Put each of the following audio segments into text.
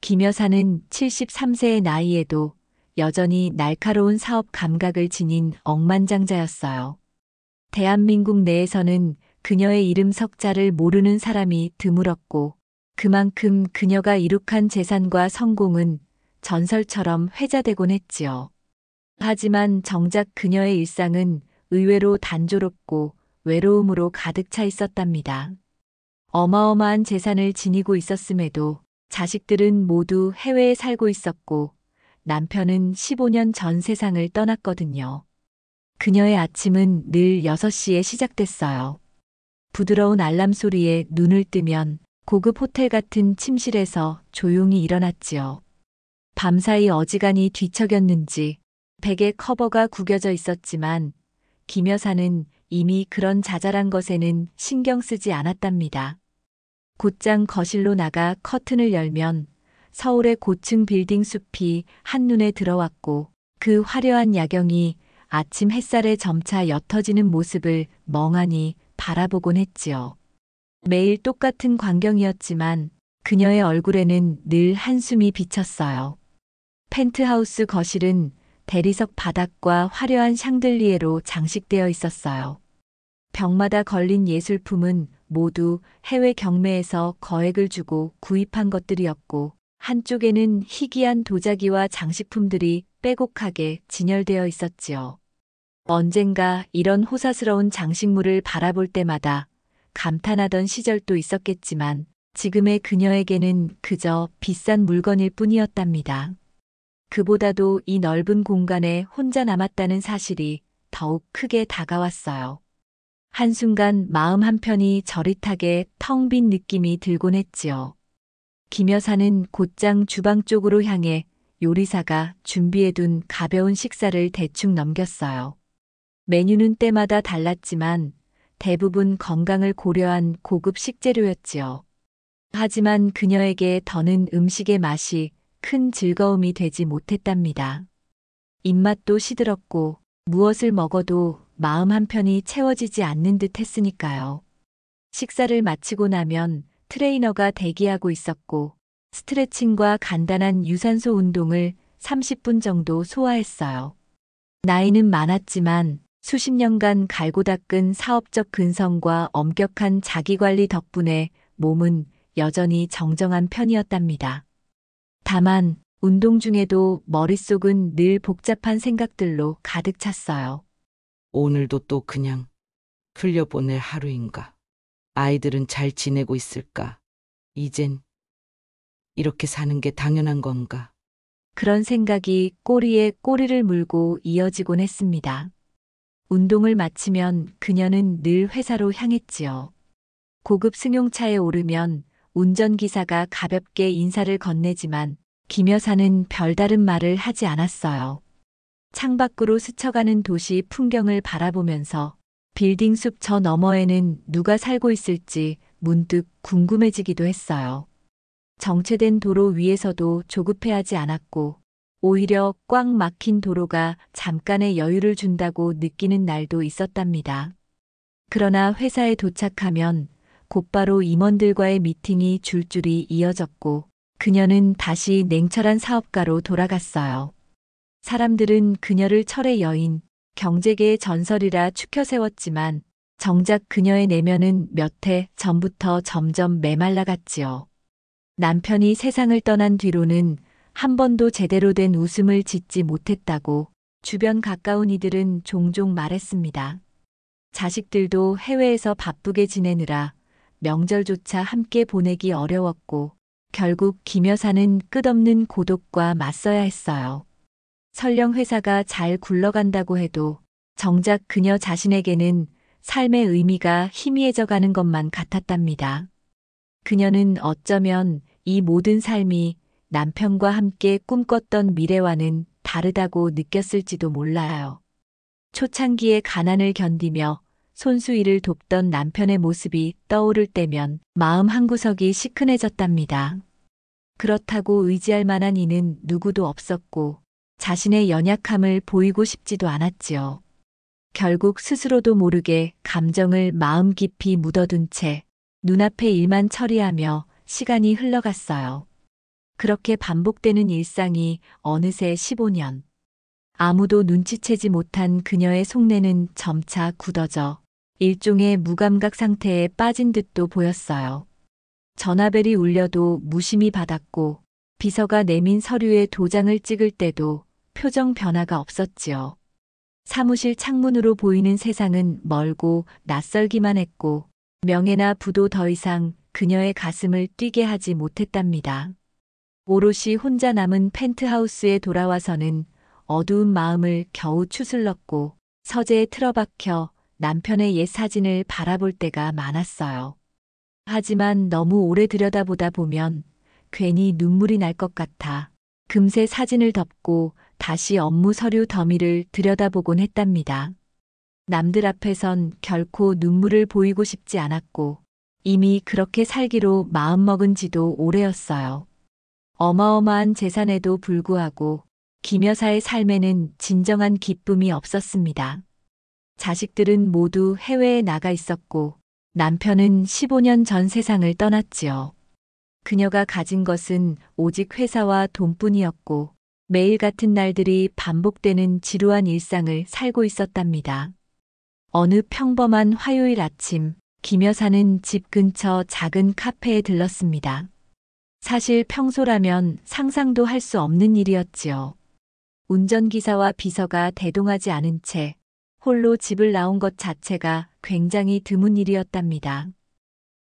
김 여사는 73세의 나이에도 여전히 날카로운 사업 감각을 지닌 억만장자였어요. 대한민국 내에서는 그녀의 이름 석자를 모르는 사람이 드물었고 그만큼 그녀가 이룩한 재산과 성공은 전설처럼 회자되곤 했지요. 하지만 정작 그녀의 일상은 의외로 단조롭고 외로움으로 가득 차 있었답니다. 어마어마한 재산을 지니고 있었음에도 자식들은 모두 해외에 살고 있었고 남편은 15년 전 세상을 떠났거든요. 그녀의 아침은 늘 6시에 시작됐어요. 부드러운 알람 소리에 눈을 뜨면 고급 호텔 같은 침실에서 조용히 일어났지요. 밤사이 어지간히 뒤척였는지 베개 커버가 구겨져 있었지만 김 여사는 이미 그런 자잘한 것에는 신경 쓰지 않았답니다. 곧장 거실로 나가 커튼을 열면 서울의 고층 빌딩 숲이 한눈에 들어왔고 그 화려한 야경이 아침 햇살에 점차 옅어지는 모습을 멍하니 바라보곤 했지요. 매일 똑같은 광경이었지만 그녀의 얼굴에는 늘 한숨이 비쳤어요. 펜트하우스 거실은 대리석 바닥과 화려한 샹들리에로 장식되어 있었어요. 벽마다 걸린 예술품은 모두 해외 경매에서 거액을 주고 구입한 것들이었고 한쪽에는 희귀한 도자기와 장식품들이 빼곡하게 진열되어 있었지요. 언젠가 이런 호사스러운 장식물을 바라볼 때마다 감탄하던 시절도 있었겠지만 지금의 그녀에게는 그저 비싼 물건일 뿐이었답니다. 그보다도 이 넓은 공간에 혼자 남았다는 사실이 더욱 크게 다가왔어요. 한순간 마음 한편이 저릿하게 텅 빈 느낌이 들곤 했지요. 김 여사는 곧장 주방 쪽으로 향해 요리사가 준비해둔 가벼운 식사를 대충 넘겼어요. 메뉴는 때마다 달랐지만 대부분 건강을 고려한 고급 식재료였지요. 하지만 그녀에게 더는 음식의 맛이 큰 즐거움이 되지 못했답니다. 입맛도 시들었고 무엇을 먹어도 마음 한편이 채워지지 않는 듯 했으니까요. 식사를 마치고 나면 트레이너가 대기하고 있었고 스트레칭과 간단한 유산소 운동을 30분 정도 소화했어요. 나이는 많았지만 수십 년간 갈고 닦은 사업적 근성과 엄격한 자기관리 덕분에 몸은 여전히 정정한 편이었답니다. 다만 운동 중에도 머릿속은 늘 복잡한 생각들로 가득 찼어요. 오늘도 또 그냥 흘려보낼 하루인가? 아이들은 잘 지내고 있을까? 이젠 이렇게 사는 게 당연한 건가? 그런 생각이 꼬리에 꼬리를 물고 이어지곤 했습니다. 운동을 마치면 그녀는 늘 회사로 향했지요. 고급 승용차에 오르면 운전기사가 가볍게 인사를 건네지만 김 여사는 별다른 말을 하지 않았어요. 창밖으로 스쳐가는 도시 풍경을 바라보면서 빌딩 숲 저 너머에는 누가 살고 있을지 문득 궁금해지기도 했어요. 정체된 도로 위에서도 조급해하지 않았고 오히려 꽉 막힌 도로가 잠깐의 여유를 준다고 느끼는 날도 있었답니다. 그러나 회사에 도착하면 곧바로 임원들과의 미팅이 줄줄이 이어졌고 그녀는 다시 냉철한 사업가로 돌아갔어요. 사람들은 그녀를 철의 여인, 경제계의 전설이라 추켜 세웠지만 정작 그녀의 내면은 몇 해 전부터 점점 메말라갔지요. 남편이 세상을 떠난 뒤로는 한 번도 제대로 된 웃음을 짓지 못했다고 주변 가까운 이들은 종종 말했습니다. 자식들도 해외에서 바쁘게 지내느라 명절조차 함께 보내기 어려웠고 결국 김 여사는 끝없는 고독과 맞서야 했어요. 설령 회사가 잘 굴러간다고 해도 정작 그녀 자신에게는 삶의 의미가 희미해져 가는 것만 같았답니다. 그녀는 어쩌면 이 모든 삶이 남편과 함께 꿈꿨던 미래와는 다르다고 느꼈을지도 몰라요. 초창기의 가난을 견디며 손수 일을 돕던 남편의 모습이 떠오를 때면 마음 한구석이 시큰해졌답니다. 그렇다고 의지할 만한 이는 누구도 없었고 자신의 연약함을 보이고 싶지도 않았지요. 결국 스스로도 모르게 감정을 마음 깊이 묻어둔 채 눈앞의 일만 처리하며 시간이 흘러갔어요. 그렇게 반복되는 일상이 어느새 15년. 아무도 눈치채지 못한 그녀의 속내는 점차 굳어져 일종의 무감각 상태에 빠진 듯도 보였어요. 전화벨이 울려도 무심히 받았고 비서가 내민 서류에 도장을 찍을 때도 표정 변화가 없었지요. 사무실 창문으로 보이는 세상은 멀고 낯설기만 했고 명예나 부도 더 이상 그녀의 가슴을 뛰게 하지 못했답니다. 오롯이 혼자 남은 펜트하우스에 돌아와서는 어두운 마음을 겨우 추슬렀고 서재에 틀어박혀 남편의 옛 사진을 바라볼 때가 많았어요. 하지만 너무 오래 들여다보다 보면 괜히 눈물이 날 것 같아 금세 사진을 덮고 다시 업무 서류 더미를 들여다보곤 했답니다. 남들 앞에선 결코 눈물을 보이고 싶지 않았고 이미 그렇게 살기로 마음먹은 지도 오래였어요. 어마어마한 재산에도 불구하고 김 여사의 삶에는 진정한 기쁨이 없었습니다. 자식들은 모두 해외에 나가 있었고 남편은 15년 전 세상을 떠났지요. 그녀가 가진 것은 오직 회사와 돈뿐이었고 매일 같은 날들이 반복되는 지루한 일상을 살고 있었답니다. 어느 평범한 화요일 아침, 김 여사는 집 근처 작은 카페에 들렀습니다. 사실 평소라면 상상도 할 수 없는 일이었지요. 운전기사와 비서가 대동하지 않은 채 홀로 집을 나온 것 자체가 굉장히 드문 일이었답니다.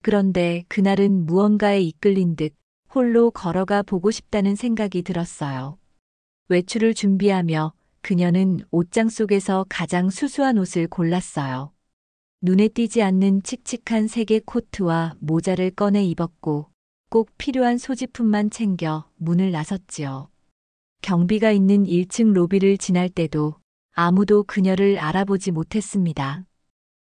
그런데 그날은 무언가에 이끌린 듯 홀로 걸어가 보고 싶다는 생각이 들었어요. 외출을 준비하며 그녀는 옷장 속에서 가장 수수한 옷을 골랐어요. 눈에 띄지 않는 칙칙한 색의 코트와 모자를 꺼내 입었고 꼭 필요한 소지품만 챙겨 문을 나섰지요. 경비가 있는 1층 로비를 지날 때도 아무도 그녀를 알아보지 못했습니다.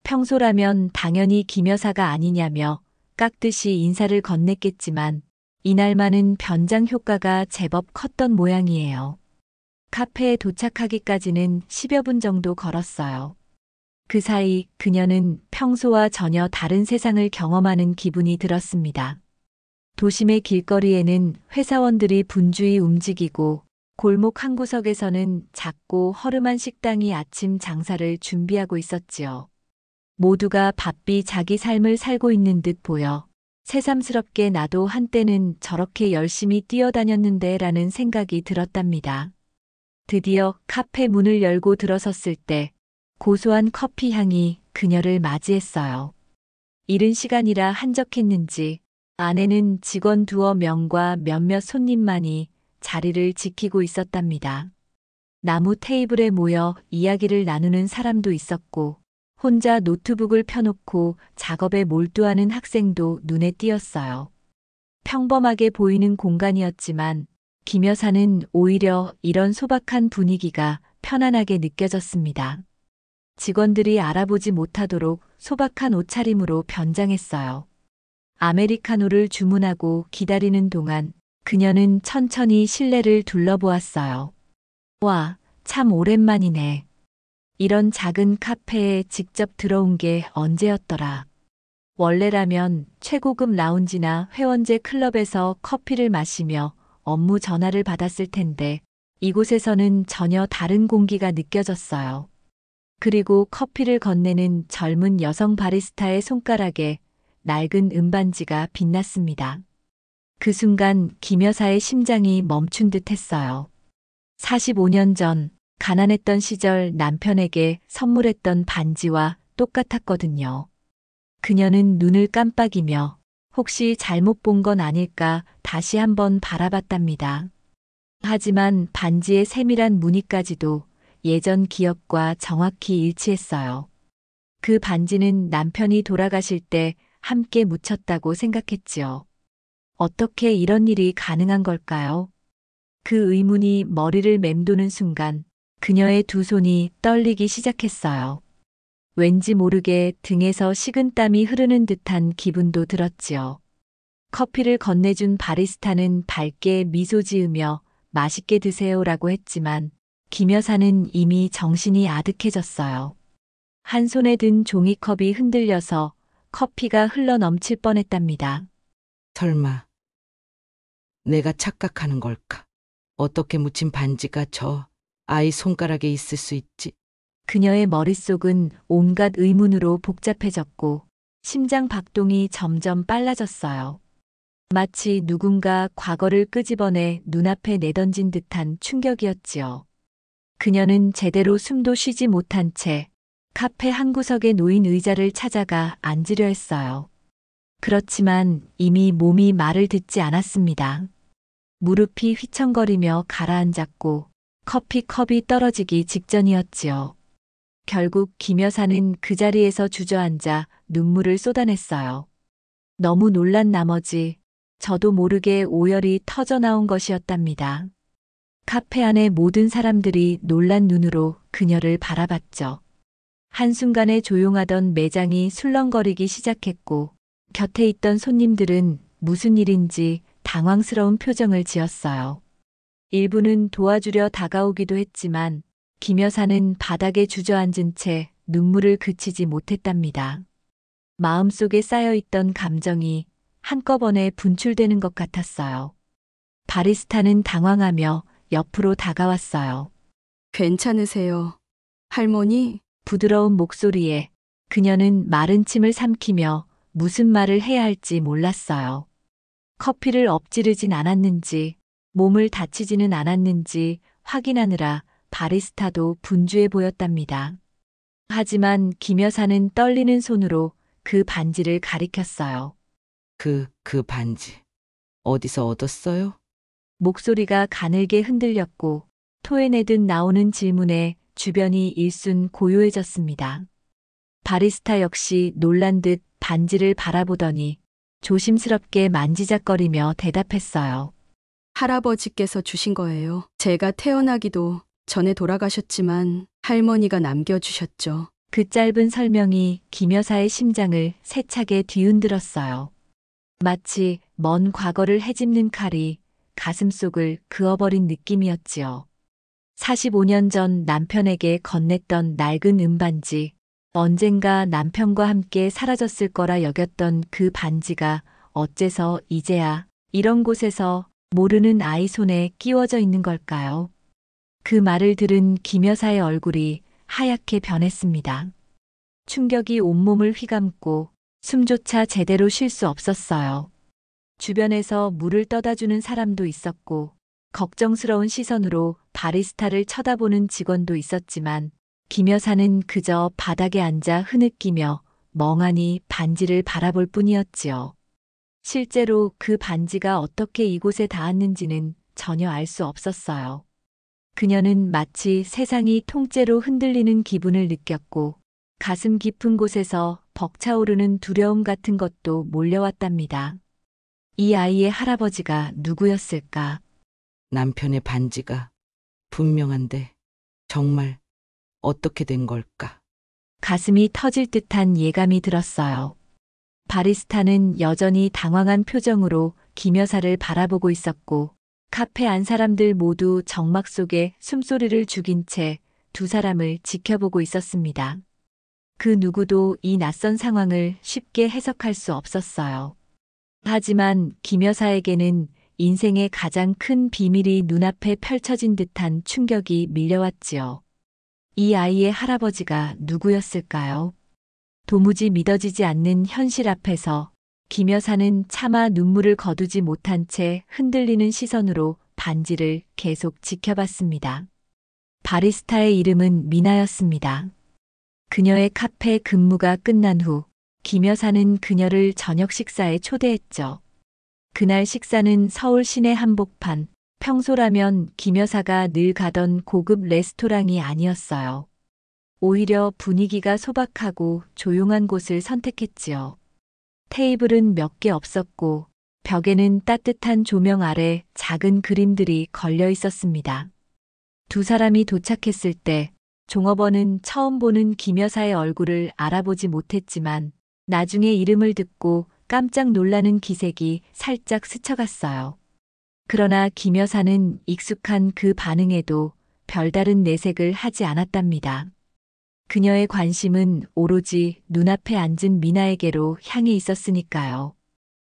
평소라면 당연히 김 여사가 아니냐며 깍듯이 인사를 건넸겠지만 이날만은 변장 효과가 제법 컸던 모양이에요. 카페에 도착하기까지는 10여 분 정도 걸었어요. 그 사이 그녀는 평소와 전혀 다른 세상을 경험하는 기분이 들었습니다. 도심의 길거리에는 회사원들이 분주히 움직이고 골목 한 구석에서는 작고 허름한 식당이 아침 장사를 준비하고 있었지요. 모두가 바삐 자기 삶을 살고 있는 듯 보여 새삼스럽게 나도 한때는 저렇게 열심히 뛰어다녔는데 라는 생각이 들었답니다. 드디어 카페 문을 열고 들어섰을 때 고소한 커피 향이 그녀를 맞이했어요. 이른 시간이라 한적했는지 안에는 직원 2명과 몇몇 손님만이 자리를 지키고 있었답니다. 나무 테이블에 모여 이야기를 나누는 사람도 있었고 혼자 노트북을 펴놓고 작업에 몰두하는 학생도 눈에 띄었어요. 평범하게 보이는 공간이었지만 김 여사는 오히려 이런 소박한 분위기가 편안하게 느껴졌습니다. 직원들이 알아보지 못하도록 소박한 옷차림으로 변장했어요. 아메리카노를 주문하고 기다리는 동안 그녀는 천천히 실내를 둘러보았어요. 와, 참 오랜만이네. 이런 작은 카페에 직접 들어온 게 언제였더라. 원래라면 최고급 라운지나 회원제 클럽에서 커피를 마시며 업무 전화를 받았을 텐데 이곳에서는 전혀 다른 공기가 느껴졌어요. 그리고 커피를 건네는 젊은 여성 바리스타의 손가락에 낡은 은반지가 빛났습니다. 그 순간 김 여사의 심장이 멈춘 듯 했어요. 45년 전 가난했던 시절 남편에게 선물했던 반지와 똑같았거든요. 그녀는 눈을 깜빡이며 혹시 잘못 본 건 아닐까 다시 한번 바라봤답니다. 하지만 반지의 세밀한 무늬까지도 예전 기억과 정확히 일치했어요. 그 반지는 남편이 돌아가실 때 함께 묻혔다고 생각했지요. 어떻게 이런 일이 가능한 걸까요? 그 의문이 머리를 맴도는 순간 그녀의 두 손이 떨리기 시작했어요. 왠지 모르게 등에서 식은땀이 흐르는 듯한 기분도 들었지요. 커피를 건네준 바리스타는 밝게 미소 지으며 맛있게 드세요라고 했지만 김 여사는 이미 정신이 아득해졌어요. 한 손에 든 종이컵이 흔들려서 커피가 흘러 넘칠 뻔했답니다. 설마 내가 착각하는 걸까? 어떻게 묻힌 반지가 저 아이 손가락에 있을 수 있지? 그녀의 머릿속은 온갖 의문으로 복잡해졌고 심장 박동이 점점 빨라졌어요. 마치 누군가 과거를 끄집어내 눈앞에 내던진 듯한 충격이었지요. 그녀는 제대로 숨도 쉬지 못한 채 카페 한 구석에 놓인 의자를 찾아가 앉으려 했어요. 그렇지만 이미 몸이 말을 듣지 않았습니다. 무릎이 휘청거리며 가라앉았고 커피컵이 떨어지기 직전이었지요. 결국 김 여사는 그 자리에서 주저앉아 눈물을 쏟아냈어요. 너무 놀란 나머지 저도 모르게 오열이 터져나온 것이었답니다. 카페 안의 모든 사람들이 놀란 눈으로 그녀를 바라봤죠. 한순간에 조용하던 매장이 술렁거리기 시작했고 곁에 있던 손님들은 무슨 일인지 당황스러운 표정을 지었어요. 일부는 도와주려 다가오기도 했지만 김 여사는 바닥에 주저앉은 채 눈물을 그치지 못했답니다. 마음속에 쌓여있던 감정이 한꺼번에 분출되는 것 같았어요. 바리스타는 당황하며 옆으로 다가왔어요. 괜찮으세요, 할머니? 부드러운 목소리에 그녀는 마른 침을 삼키며 무슨 말을 해야 할지 몰랐어요. 커피를 엎지르진 않았는지, 몸을 다치지는 않았는지 확인하느라 바리스타도 분주해 보였답니다. 하지만 김 여사는 떨리는 손으로 그 반지를 가리켰어요. 그 반지. 어디서 얻었어요? 목소리가 가늘게 흔들렸고 토해내듯 나오는 질문에 주변이 일순 고요해졌습니다. 바리스타 역시 놀란 듯 반지를 바라보더니 조심스럽게 만지작거리며 대답했어요. 할아버지께서 주신 거예요. 제가 태어나기도 전에 돌아가셨지만 할머니가 남겨주셨죠. 그 짧은 설명이 김 여사의 심장을 세차게 뒤흔들었어요. 마치 먼 과거를 헤집는 칼이 가슴속을 그어버린 느낌이었지요. 45년 전 남편에게 건넸던 낡은 은반지, 언젠가 남편과 함께 사라졌을 거라 여겼던 그 반지가 어째서 이제야 이런 곳에서 모르는 아이 손에 끼워져 있는 걸까요? 그 말을 들은 김 여사의 얼굴이 하얗게 변했습니다. 충격이 온몸을 휘감고 숨조차 제대로 쉴 수 없었어요. 주변에서 물을 떠다주는 사람도 있었고 걱정스러운 시선으로 바리스타를 쳐다보는 직원도 있었지만 김 여사는 그저 바닥에 앉아 흐느끼며 멍하니 반지를 바라볼 뿐이었지요. 실제로 그 반지가 어떻게 이곳에 닿았는지는 전혀 알 수 없었어요. 그녀는 마치 세상이 통째로 흔들리는 기분을 느꼈고 가슴 깊은 곳에서 벅차오르는 두려움 같은 것도 몰려왔답니다. 이 아이의 할아버지가 누구였을까? 남편의 반지가 분명한데 정말 어떻게 된 걸까? 가슴이 터질 듯한 예감이 들었어요. 바리스타는 여전히 당황한 표정으로 김 여사를 바라보고 있었고 카페 안 사람들 모두 정막 속에 숨소리를 죽인 채 두 사람을 지켜보고 있었습니다. 그 누구도 이 낯선 상황을 쉽게 해석할 수 없었어요. 하지만 김 여사에게는 인생의 가장 큰 비밀이 눈앞에 펼쳐진 듯한 충격이 밀려왔지요. 이 아이의 할아버지가 누구였을까요? 도무지 믿어지지 않는 현실 앞에서 김 여사는 차마 눈물을 거두지 못한 채 흔들리는 시선으로 반지를 계속 지켜봤습니다. 바리스타의 이름은 미나였습니다. 그녀의 카페 근무가 끝난 후 김 여사는 그녀를 저녁 식사에 초대했죠. 그날 식사는 서울 시내 한복판, 평소라면 김 여사가 늘 가던 고급 레스토랑이 아니었어요. 오히려 분위기가 소박하고 조용한 곳을 선택했지요. 테이블은 몇 개 없었고 벽에는 따뜻한 조명 아래 작은 그림들이 걸려 있었습니다. 두 사람이 도착했을 때 종업원은 처음 보는 김 여사의 얼굴을 알아보지 못했지만 나중에 이름을 듣고 깜짝 놀라는 기색이 살짝 스쳐갔어요. 그러나 김 여사는 익숙한 그 반응에도 별다른 내색을 하지 않았답니다. 그녀의 관심은 오로지 눈앞에 앉은 미나에게로 향해 있었으니까요.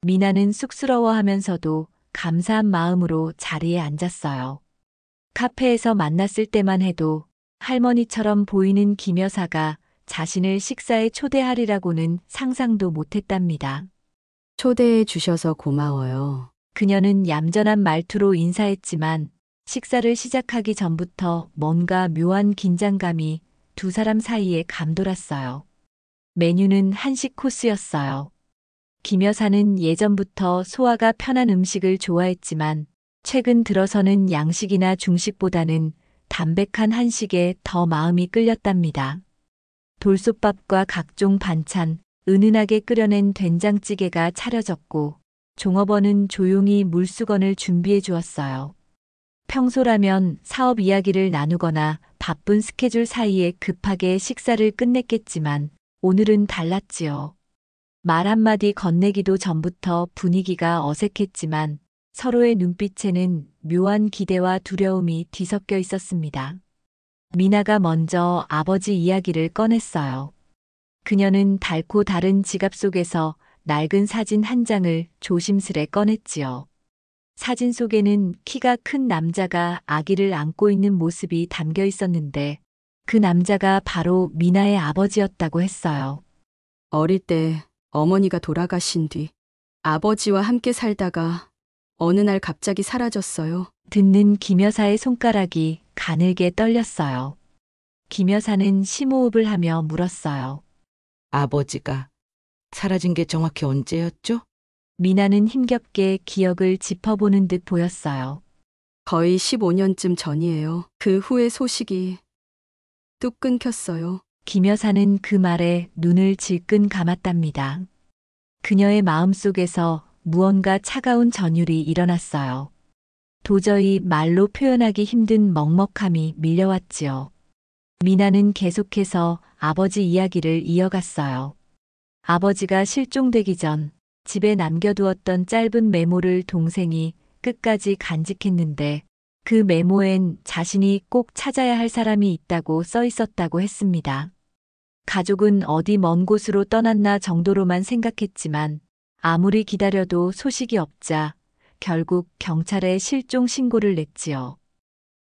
미나는 쑥스러워하면서도 감사한 마음으로 자리에 앉았어요. 카페에서 만났을 때만 해도 할머니처럼 보이는 김 여사가 자신을 식사에 초대하리라고는 상상도 못했답니다. 초대해 주셔서 고마워요. 그녀는 얌전한 말투로 인사했지만 식사를 시작하기 전부터 뭔가 묘한 긴장감이 두 사람 사이에 감돌았어요. 메뉴는 한식 코스였어요. 김 여사는 예전부터 소화가 편한 음식을 좋아했지만 최근 들어서는 양식이나 중식보다는 담백한 한식에 더 마음이 끌렸답니다. 돌솥밥과 각종 반찬, 은은하게 끓여낸 된장찌개가 차려졌고 종업원은 조용히 물수건을 준비해 주었어요. 평소라면 사업 이야기를 나누거나 바쁜 스케줄 사이에 급하게 식사를 끝냈겠지만 오늘은 달랐지요. 말 한마디 건네기도 전부터 분위기가 어색했지만 서로의 눈빛에는 묘한 기대와 두려움이 뒤섞여 있었습니다. 미나가 먼저 아버지 이야기를 꺼냈어요. 그녀는 달고 다른 지갑 속에서 낡은 사진 한 장을 조심스레 꺼냈지요. 사진 속에는 키가 큰 남자가 아기를 안고 있는 모습이 담겨 있었는데 그 남자가 바로 미나의 아버지였다고 했어요. 어릴 때 어머니가 돌아가신 뒤 아버지와 함께 살다가 어느 날 갑자기 사라졌어요. 듣는 김 여사의 손가락이 가늘게 떨렸어요. 김 여사는 심호흡을 하며 물었어요. 아버지가 사라진 게 정확히 언제였죠? 미나는 힘겹게 기억을 짚어보는 듯 보였어요. 거의 15년쯤 전이에요. 그 후에 소식이 뚝 끊겼어요. 김 여사는 그 말에 눈을 질끈 감았답니다. 그녀의 마음속에서 무언가 차가운 전율이 일어났어요. 도저히 말로 표현하기 힘든 먹먹함이 밀려왔지요. 미나는 계속해서 아버지 이야기를 이어갔어요. 아버지가 실종되기 전 집에 남겨두었던 짧은 메모를 동생이 끝까지 간직했는데 그 메모엔 자신이 꼭 찾아야 할 사람이 있다고 써 있었다고 했습니다. 가족은 어디 먼 곳으로 떠났나 정도로만 생각했지만 아무리 기다려도 소식이 없자 결국 경찰에 실종 신고를 냈지요.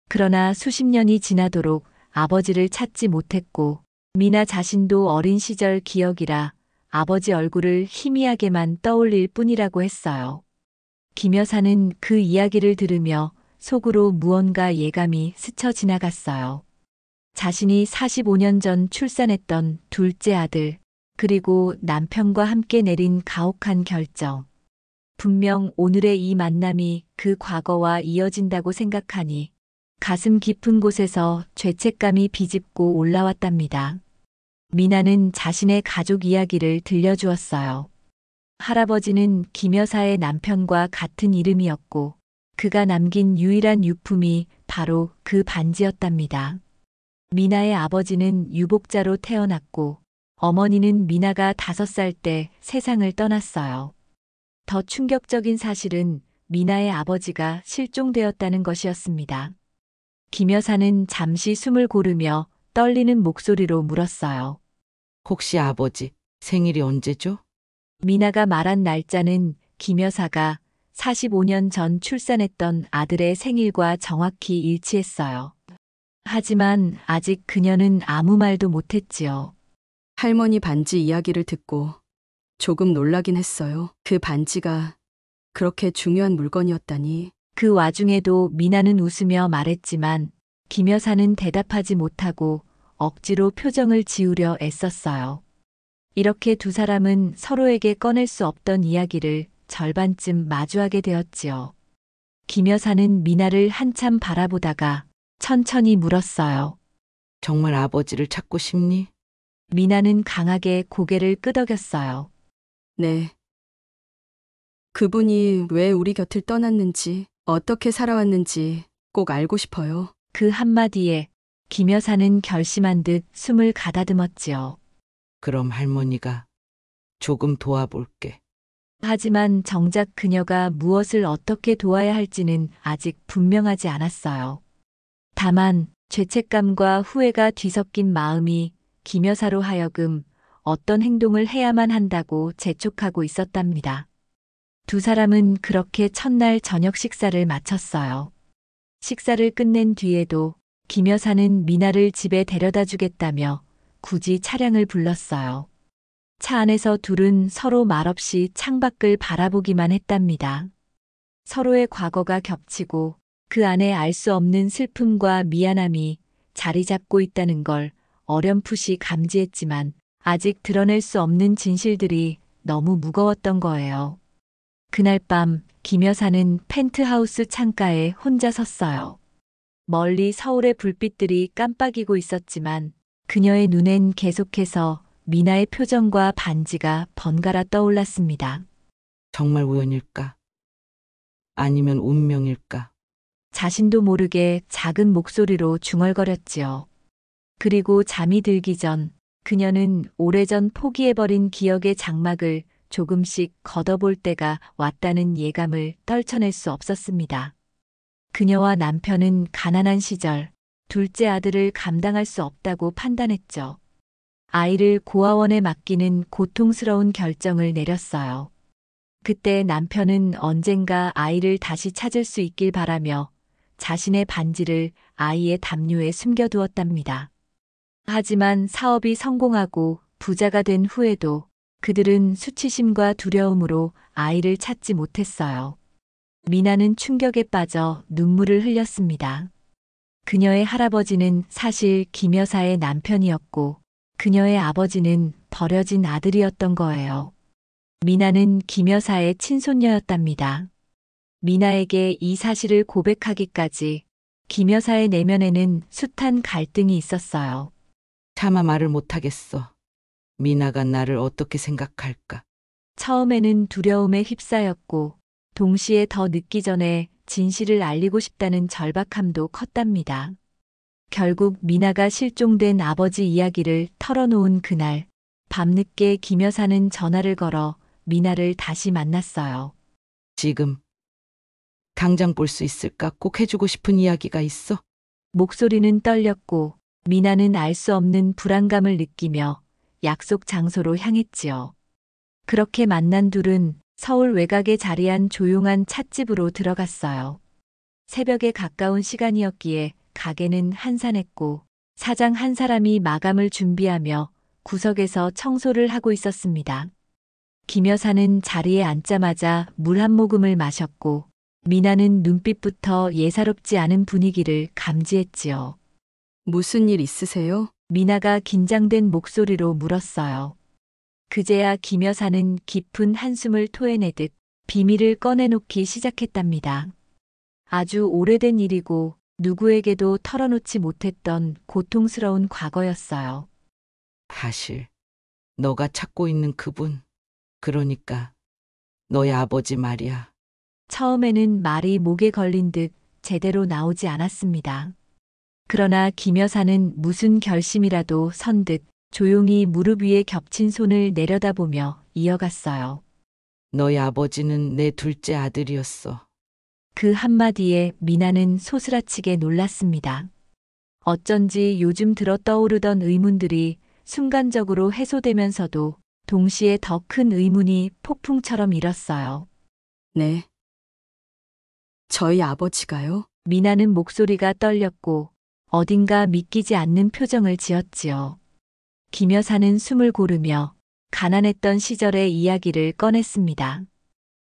그러나 수십 년이 지나도록 아버지를 찾지 못했고 미나 자신도 어린 시절 기억이라 아버지 얼굴을 희미하게만 떠올릴 뿐이라고 했어요. 김 여사는 그 이야기를 들으며 속으로 무언가 예감이 스쳐 지나갔어요. 자신이 45년 전 출산했던 둘째 아들, 그리고 남편과 함께 내린 가혹한 결정. 분명 오늘의 이 만남이 그 과거와 이어진다고 생각하니 가슴 깊은 곳에서 죄책감이 비집고 올라왔답니다. 미나는 자신의 가족 이야기를 들려주었어요. 할아버지는 김 여사의 남편과 같은 이름이었고 그가 남긴 유일한 유품이 바로 그 반지였답니다. 미나의 아버지는 유복자로 태어났고 어머니는 미나가 5살 때 세상을 떠났어요. 더 충격적인 사실은 미나의 아버지가 실종되었다는 것이었습니다. 김 여사는 잠시 숨을 고르며 떨리는 목소리로 물었어요. 혹시 아버지 생일이 언제죠? 미나가 말한 날짜는 김 여사가 45년 전 출산했던 아들의 생일과 정확히 일치했어요. 하지만 아직 그녀는 아무 말도 못했지요. 할머니 반지 이야기를 듣고 조금 놀라긴 했어요. 그 반지가 그렇게 중요한 물건이었다니. 그 와중에도 미나는 웃으며 말했지만 김 여사는 대답하지 못하고 억지로 표정을 지우려 애썼어요. 이렇게 두 사람은 서로에게 꺼낼 수 없던 이야기를 절반쯤 마주하게 되었지요. 김 여사는 미나를 한참 바라보다가 천천히 물었어요. 정말 아버지를 찾고 싶니? 미나는 강하게 고개를 끄덕였어요. 네. 그분이 왜 우리 곁을 떠났는지, 어떻게 살아왔는지 꼭 알고 싶어요. 그 한마디에 김 여사는 결심한 듯 숨을 가다듬었지요. 그럼 할머니가 조금 도와볼게. 하지만 정작 그녀가 무엇을 어떻게 도와야 할지는 아직 분명하지 않았어요. 다만 죄책감과 후회가 뒤섞인 마음이 김 여사로 하여금 어떤 행동을 해야만 한다고 재촉하고 있었답니다. 두 사람은 그렇게 첫날 저녁 식사를 마쳤어요. 식사를 끝낸 뒤에도 김 여사는 미나를 집에 데려다 주겠다며 굳이 차량을 불렀어요. 차 안에서 둘은 서로 말없이 창밖을 바라보기만 했답니다. 서로의 과거가 겹치고 그 안에 알 수 없는 슬픔과 미안함이 자리 잡고 있다는 걸 어렴풋이 감지했지만 아직 드러낼 수 없는 진실들이 너무 무거웠던 거예요. 그날 밤 김 여사는 펜트하우스 창가에 혼자 섰어요. 멀리 서울의 불빛들이 깜빡이고 있었지만 그녀의 눈엔 계속해서 미나의 표정과 반지가 번갈아 떠올랐습니다. 정말 우연일까? 아니면 운명일까? 자신도 모르게 작은 목소리로 중얼거렸지요. 그리고 잠이 들기 전 그녀는 오래전 포기해버린 기억의 장막을 조금씩 걷어볼 때가 왔다는 예감을 떨쳐낼 수 없었습니다. 그녀와 남편은 가난한 시절 둘째 아들을 감당할 수 없다고 판단했죠. 아이를 고아원에 맡기는 고통스러운 결정을 내렸어요. 그때 남편은 언젠가 아이를 다시 찾을 수 있길 바라며 자신의 반지를 아이의 담요에 숨겨두었답니다. 하지만 사업이 성공하고 부자가 된 후에도 그들은 수치심과 두려움으로 아이를 찾지 못했어요. 미나는 충격에 빠져 눈물을 흘렸습니다. 그녀의 할아버지는 사실 김 여사의 남편이었고 그녀의 아버지는 버려진 아들이었던 거예요. 미나는 김 여사의 친손녀였답니다. 미나에게 이 사실을 고백하기까지 김 여사의 내면에는 숱한 갈등이 있었어요. 차마 말을 못하겠어. 미나가 나를 어떻게 생각할까? 처음에는 두려움에 휩싸였고 동시에 더 늦기 전에 진실을 알리고 싶다는 절박함도 컸답니다. 결국 미나가 실종된 아버지 이야기를 털어놓은 그날, 밤늦게 김 여사는 전화를 걸어 미나를 다시 만났어요. 지금 당장 볼 수 있을까? 꼭 해주고 싶은 이야기가 있어. 목소리는 떨렸고 미나는 알 수 없는 불안감을 느끼며 약속 장소로 향했지요. 그렇게 만난 둘은 서울 외곽에 자리한 조용한 찻집으로 들어갔어요. 새벽에 가까운 시간이었기에 가게는 한산했고 사장 한 사람이 마감을 준비하며 구석에서 청소를 하고 있었습니다. 김 여사는 자리에 앉자마자 물 한 모금을 마셨고 미나는 눈빛부터 예사롭지 않은 분위기를 감지했지요. 무슨 일 있으세요? 미나가 긴장된 목소리로 물었어요. 그제야 김 여사는 깊은 한숨을 토해내듯 비밀을 꺼내놓기 시작했답니다. 아주 오래된 일이고 누구에게도 털어놓지 못했던 고통스러운 과거였어요. 사실 너가 찾고 있는 그분, 그러니까 너의 아버지 말이야. 처음에는 말이 목에 걸린 듯 제대로 나오지 않았습니다. 그러나 김 여사는 무슨 결심이라도 선 듯 조용히 무릎 위에 겹친 손을 내려다보며 이어갔어요. 너의 아버지는 내 둘째 아들이었어. 그 한마디에 미나는 소스라치게 놀랐습니다. 어쩐지 요즘 들어 떠오르던 의문들이 순간적으로 해소되면서도 동시에 더 큰 의문이 폭풍처럼 일었어요. 네. 저희 아버지가요? 미나는 목소리가 떨렸고 어딘가 믿기지 않는 표정을 지었지요. 김 여사는 숨을 고르며 가난했던 시절의 이야기를 꺼냈습니다.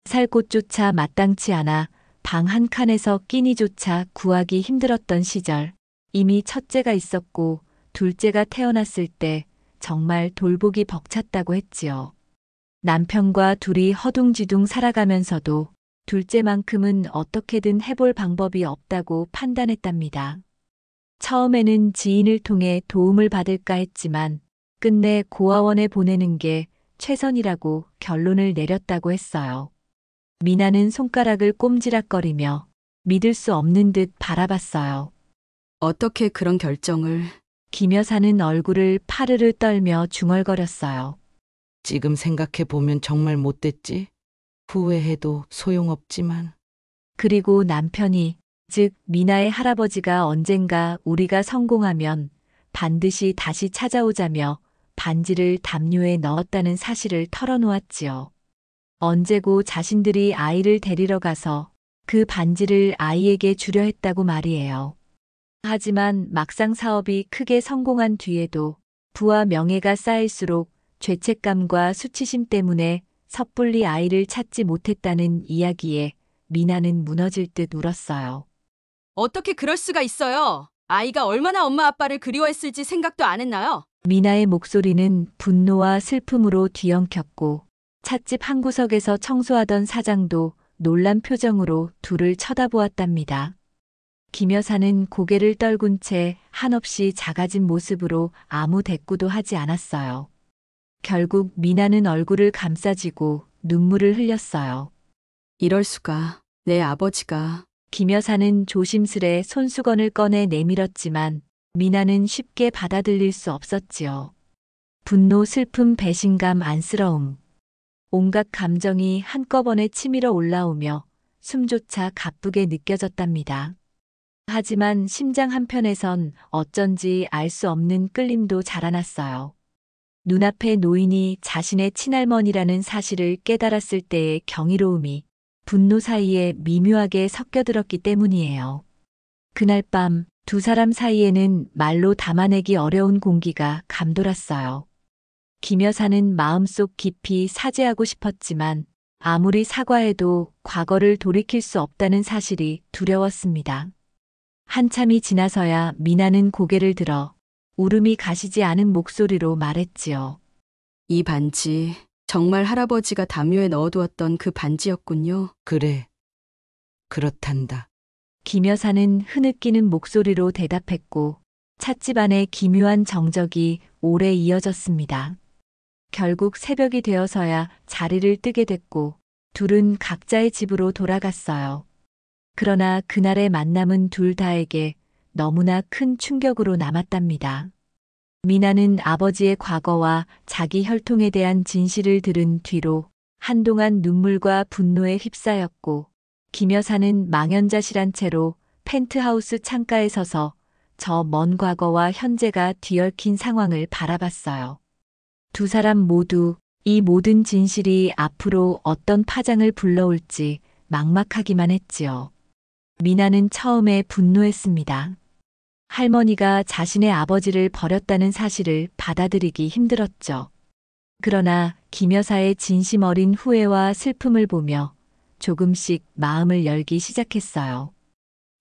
살 곳조차 마땅치 않아 방 한 칸에서 끼니조차 구하기 힘들었던 시절, 이미 첫째가 있었고 둘째가 태어났을 때 정말 돌보기 벅찼다고 했지요. 남편과 둘이 허둥지둥 살아가면서도 둘째만큼은 어떻게든 해볼 방법이 없다고 판단했답니다. 처음에는 지인을 통해 도움을 받을까 했지만 끝내 고아원에 보내는 게 최선이라고 결론을 내렸다고 했어요. 미나는 손가락을 꼼지락거리며 믿을 수 없는 듯 바라봤어요. 어떻게 그런 결정을... 김 여사는 얼굴을 파르르 떨며 중얼거렸어요. 지금 생각해 보면 정말 못됐지? 후회해도 소용없지만. 그리고 남편이, 즉 미나의 할아버지가 언젠가 우리가 성공하면 반드시 다시 찾아오자며 반지를 담요에 넣었다는 사실을 털어놓았지요. 언제고 자신들이 아이를 데리러 가서 그 반지를 아이에게 주려 했다고 말이에요. 하지만 막상 사업이 크게 성공한 뒤에도 부와 명예가 쌓일수록 죄책감과 수치심 때문에 섣불리 아이를 찾지 못했다는 이야기에 미나는 무너질 듯 울었어요. 어떻게 그럴 수가 있어요? 아이가 얼마나 엄마 아빠를 그리워했을지 생각도 안 했나요? 미나의 목소리는 분노와 슬픔으로 뒤엉켰고 찻집 한 구석에서 청소하던 사장도 놀란 표정으로 둘을 쳐다보았답니다. 김 여사는 고개를 떨군 채 한없이 작아진 모습으로 아무 대꾸도 하지 않았어요. 결국 미나는 얼굴을 감싸쥐고 눈물을 흘렸어요. 이럴 수가. 내 아버지가. 김 여사는 조심스레 손수건을 꺼내 내밀었지만 미나는 쉽게 받아들일 수 없었지요. 분노, 슬픔, 배신감, 안쓰러움. 온갖 감정이 한꺼번에 치밀어 올라오며 숨조차 가쁘게 느껴졌답니다. 하지만 심장 한편에선 어쩐지 알 수 없는 끌림도 자라났어요. 눈앞에 노인이 자신의 친할머니라는 사실을 깨달았을 때의 경이로움이 분노 사이에 미묘하게 섞여들었기 때문이에요. 그날 밤 두 사람 사이에는 말로 담아내기 어려운 공기가 감돌았어요. 김 여사는 마음속 깊이 사죄하고 싶었지만 아무리 사과해도 과거를 돌이킬 수 없다는 사실이 두려웠습니다. 한참이 지나서야 미나는 고개를 들어 울음이 가시지 않은 목소리로 말했지요. 이 반지, 정말 할아버지가 담요에 넣어두었던 그 반지였군요. 그래. 그렇단다. 김 여사는 흐느끼는 목소리로 대답했고 찻집 안의 기묘한 정적이 오래 이어졌습니다. 결국 새벽이 되어서야 자리를 뜨게 됐고 둘은 각자의 집으로 돌아갔어요. 그러나 그날의 만남은 둘 다에게 너무나 큰 충격으로 남았답니다. 미나는 아버지의 과거와 자기 혈통에 대한 진실을 들은 뒤로 한동안 눈물과 분노에 휩싸였고 김 여사는 망연자실한 채로 펜트하우스 창가에 서서 저 먼 과거와 현재가 뒤얽힌 상황을 바라봤어요. 두 사람 모두 이 모든 진실이 앞으로 어떤 파장을 불러올지 막막하기만 했지요. 미나는 처음에 분노했습니다. 할머니가 자신의 아버지를 버렸다는 사실을 받아들이기 힘들었죠. 그러나 김 여사의 진심 어린 후회와 슬픔을 보며 조금씩 마음을 열기 시작했어요.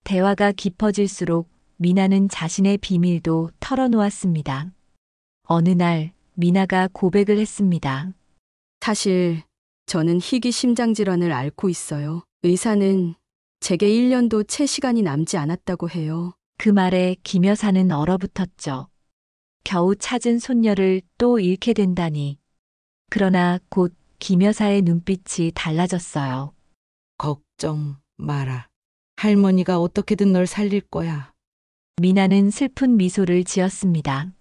대화가 깊어질수록 미나는 자신의 비밀도 털어놓았습니다. 어느 날 미나가 고백을 했습니다. 사실 저는 희귀 심장 질환을 앓고 있어요. 의사는 제게 1년도 채 시간이 남지 않았다고 해요. 그 말에 김 여사는 얼어붙었죠. 겨우 찾은 손녀를 또 잃게 된다니. 그러나 곧 김 여사의 눈빛이 달라졌어요. 걱정 마라. 할머니가 어떻게든 널 살릴 거야. 미나는 슬픈 미소를 지었습니다.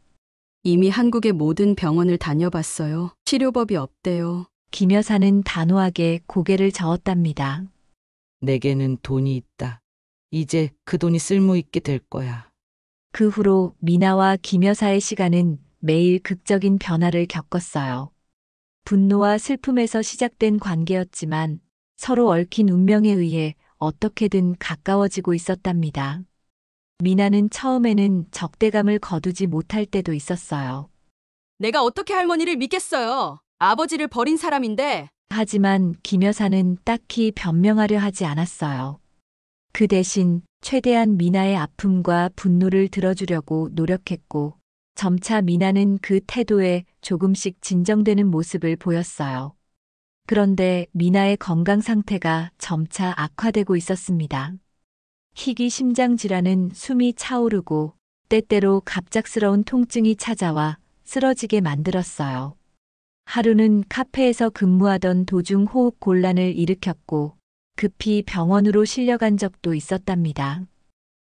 이미 한국의 모든 병원을 다녀봤어요. 치료법이 없대요. 김 여사는 단호하게 고개를 저었답니다. 내게는 돈이 있다. 이제 그 돈이 쓸모 있게 될 거야. 그 후로 미나와 김 여사의 시간은 매일 극적인 변화를 겪었어요. 분노와 슬픔에서 시작된 관계였지만 서로 얽힌 운명에 의해 어떻게든 가까워지고 있었답니다. 미나는 처음에는 적대감을 거두지 못할 때도 있었어요. 내가 어떻게 할머니를 믿겠어요. 아버지를 버린 사람인데. 하지만 김 여사는 딱히 변명하려 하지 않았어요. 그 대신 최대한 미나의 아픔과 분노를 들어주려고 노력했고 점차 미나는 그 태도에 조금씩 진정되는 모습을 보였어요. 그런데 미나의 건강 상태가 점차 악화되고 있었습니다. 희귀 심장 질환은 숨이 차오르고 때때로 갑작스러운 통증이 찾아와 쓰러지게 만들었어요. 하루는 카페에서 근무하던 도중 호흡 곤란을 일으켰고 급히 병원으로 실려간 적도 있었답니다.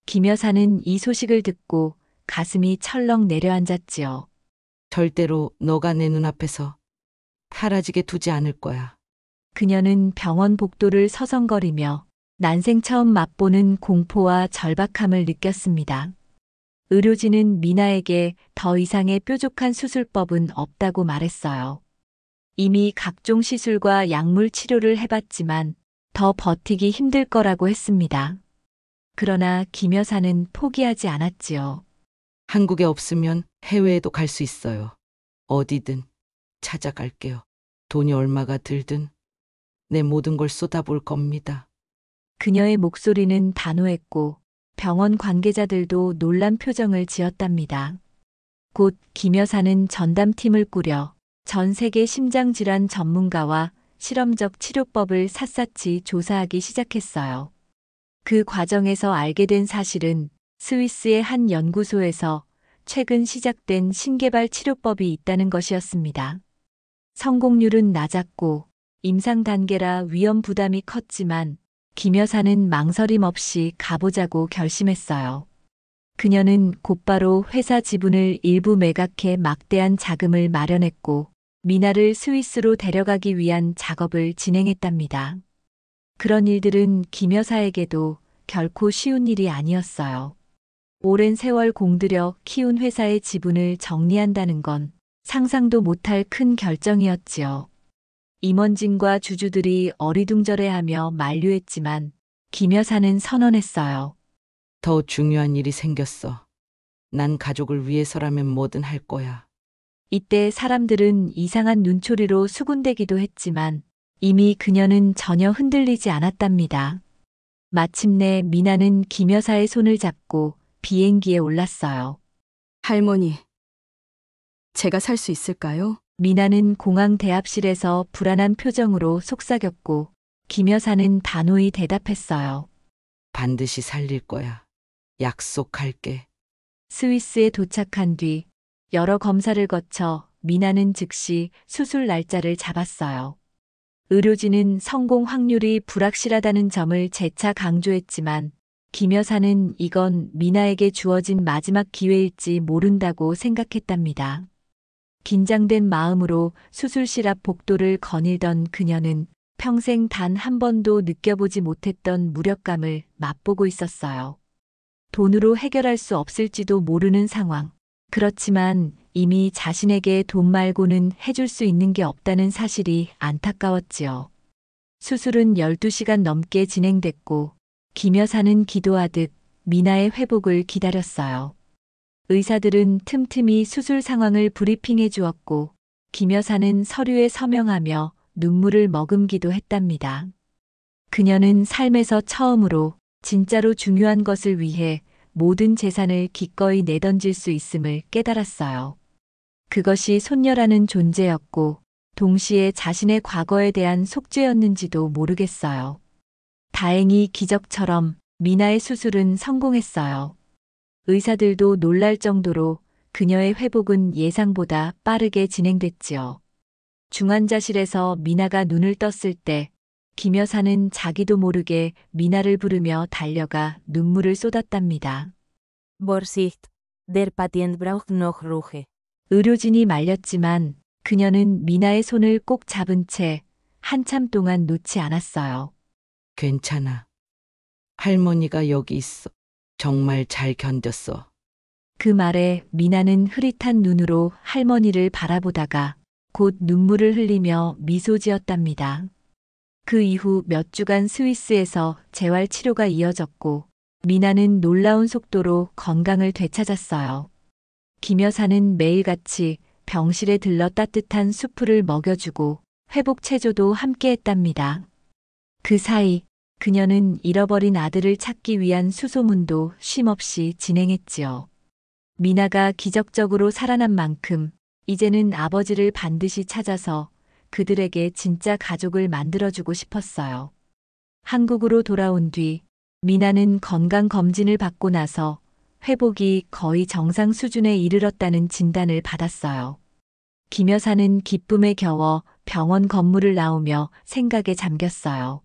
김 여사는 이 소식을 듣고 가슴이 철렁 내려앉았지요. 절대로 너가 내 눈앞에서 사라지게 두지 않을 거야. 그녀는 병원 복도를 서성거리며 난생 처음 맛보는 공포와 절박함을 느꼈습니다. 의료진은 미나에게 더 이상의 뾰족한 수술법은 없다고 말했어요. 이미 각종 시술과 약물 치료를 해봤지만 더 버티기 힘들 거라고 했습니다. 그러나 김 여사는 포기하지 않았지요. 한국에 없으면 해외에도 갈 수 있어요. 어디든 찾아갈게요. 돈이 얼마가 들든 내 모든 걸 쏟아볼 겁니다. 그녀의 목소리는 단호했고 병원 관계자들도 놀란 표정을 지었답니다. 곧 김 여사는 전담팀을 꾸려 전 세계 심장질환 전문가와 실험적 치료법을 샅샅이 조사하기 시작했어요. 그 과정에서 알게 된 사실은 스위스의 한 연구소에서 최근 시작된 신개발 치료법이 있다는 것이었습니다. 성공률은 낮았고 임상 단계라 위험 부담이 컸지만 김 여사는 망설임 없이 가보자고 결심했어요. 그녀는 곧바로 회사 지분을 일부 매각해 막대한 자금을 마련했고 미나를 스위스로 데려가기 위한 작업을 진행했답니다. 그런 일들은 김 여사에게도 결코 쉬운 일이 아니었어요. 오랜 세월 공들여 키운 회사의 지분을 정리한다는 건 상상도 못할 큰 결정이었지요. 임원진과 주주들이 어리둥절해하며 만류했지만 김 여사는 선언했어요. 더 중요한 일이 생겼어. 난 가족을 위해서라면 뭐든 할 거야. 이때 사람들은 이상한 눈초리로 수군대기도 했지만 이미 그녀는 전혀 흔들리지 않았답니다. 마침내 미나는 김 여사의 손을 잡고 비행기에 올랐어요. 할머니, 제가 살 수 있을까요? 미나는 공항 대합실에서 불안한 표정으로 속삭였고 김 여사는 단호히 대답했어요. 반드시 살릴 거야. 약속할게. 스위스에 도착한 뒤 여러 검사를 거쳐 미나는 즉시 수술 날짜를 잡았어요. 의료진은 성공 확률이 불확실하다는 점을 재차 강조했지만 김 여사는 이건 미나에게 주어진 마지막 기회일지 모른다고 생각했답니다. 긴장된 마음으로 수술실 앞 복도를 거닐던 그녀는 평생 단 한 번도 느껴보지 못했던 무력감을 맛보고 있었어요. 돈으로 해결할 수 없을지도 모르는 상황. 그렇지만 이미 자신에게 돈 말고는 해줄 수 있는 게 없다는 사실이 안타까웠지요. 수술은 12시간 넘게 진행됐고 김 여사는 기도하듯 미나의 회복을 기다렸어요. 의사들은 틈틈이 수술 상황을 브리핑해 주었고 김 여사는 서류에 서명하며 눈물을 머금기도 했답니다. 그녀는 삶에서 처음으로 진짜로 중요한 것을 위해 모든 재산을 기꺼이 내던질 수 있음을 깨달았어요. 그것이 손녀라는 존재였고 동시에 자신의 과거에 대한 속죄였는지도 모르겠어요. 다행히 기적처럼 미나의 수술은 성공했어요. 의사들도 놀랄 정도로 그녀의 회복은 예상보다 빠르게 진행됐지요. 중환자실에서 미나가 눈을 떴을 때 김 여사는 자기도 모르게 미나를 부르며 달려가 눈물을 쏟았답니다. Vorsicht, der Patient braucht noch Ruhe. 의료진이 말렸지만 그녀는 미나의 손을 꼭 잡은 채 한참 동안 놓지 않았어요. 괜찮아. 할머니가 여기 있어. 정말 잘 견뎠어. 그 말에 미나는 흐릿한 눈으로 할머니를 바라보다가 곧 눈물을 흘리며 미소 지었답니다. 그 이후 몇 주간 스위스에서 재활 치료가 이어졌고 미나는 놀라운 속도로 건강을 되찾았어요. 김 여사는 매일같이 병실에 들러 따뜻한 수프를 먹여주고 회복 체조도 함께 했답니다. 그 사이 그녀는 잃어버린 아들을 찾기 위한 수소문도 쉼없이 진행했지요. 미나가 기적적으로 살아난 만큼 이제는 아버지를 반드시 찾아서 그들에게 진짜 가족을 만들어주고 싶었어요. 한국으로 돌아온 뒤 미나는 건강검진을 받고 나서 회복이 거의 정상 수준에 이르렀다는 진단을 받았어요. 김 여사는 기쁨에 겨워 병원 건물을 나오며 생각에 잠겼어요.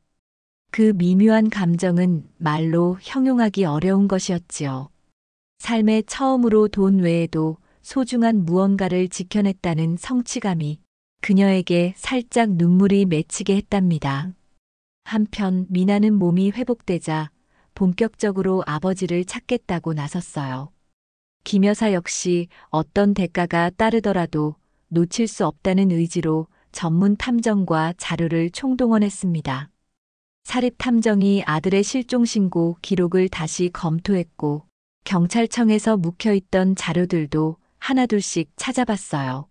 그 미묘한 감정은 말로 형용하기 어려운 것이었지요. 삶에 처음으로 돈 외에도 소중한 무언가를 지켜냈다는 성취감이 그녀에게 살짝 눈물이 맺히게 했답니다. 한편 미나는 몸이 회복되자 본격적으로 아버지를 찾겠다고 나섰어요. 김 여사 역시 어떤 대가가 따르더라도 놓칠 수 없다는 의지로 전문 탐정과 자료를 총동원했습니다. 사립탐정이 아들의 실종 신고 기록을 다시 검토했고 경찰청에서 묵혀있던 자료들도 하나둘씩 찾아봤어요.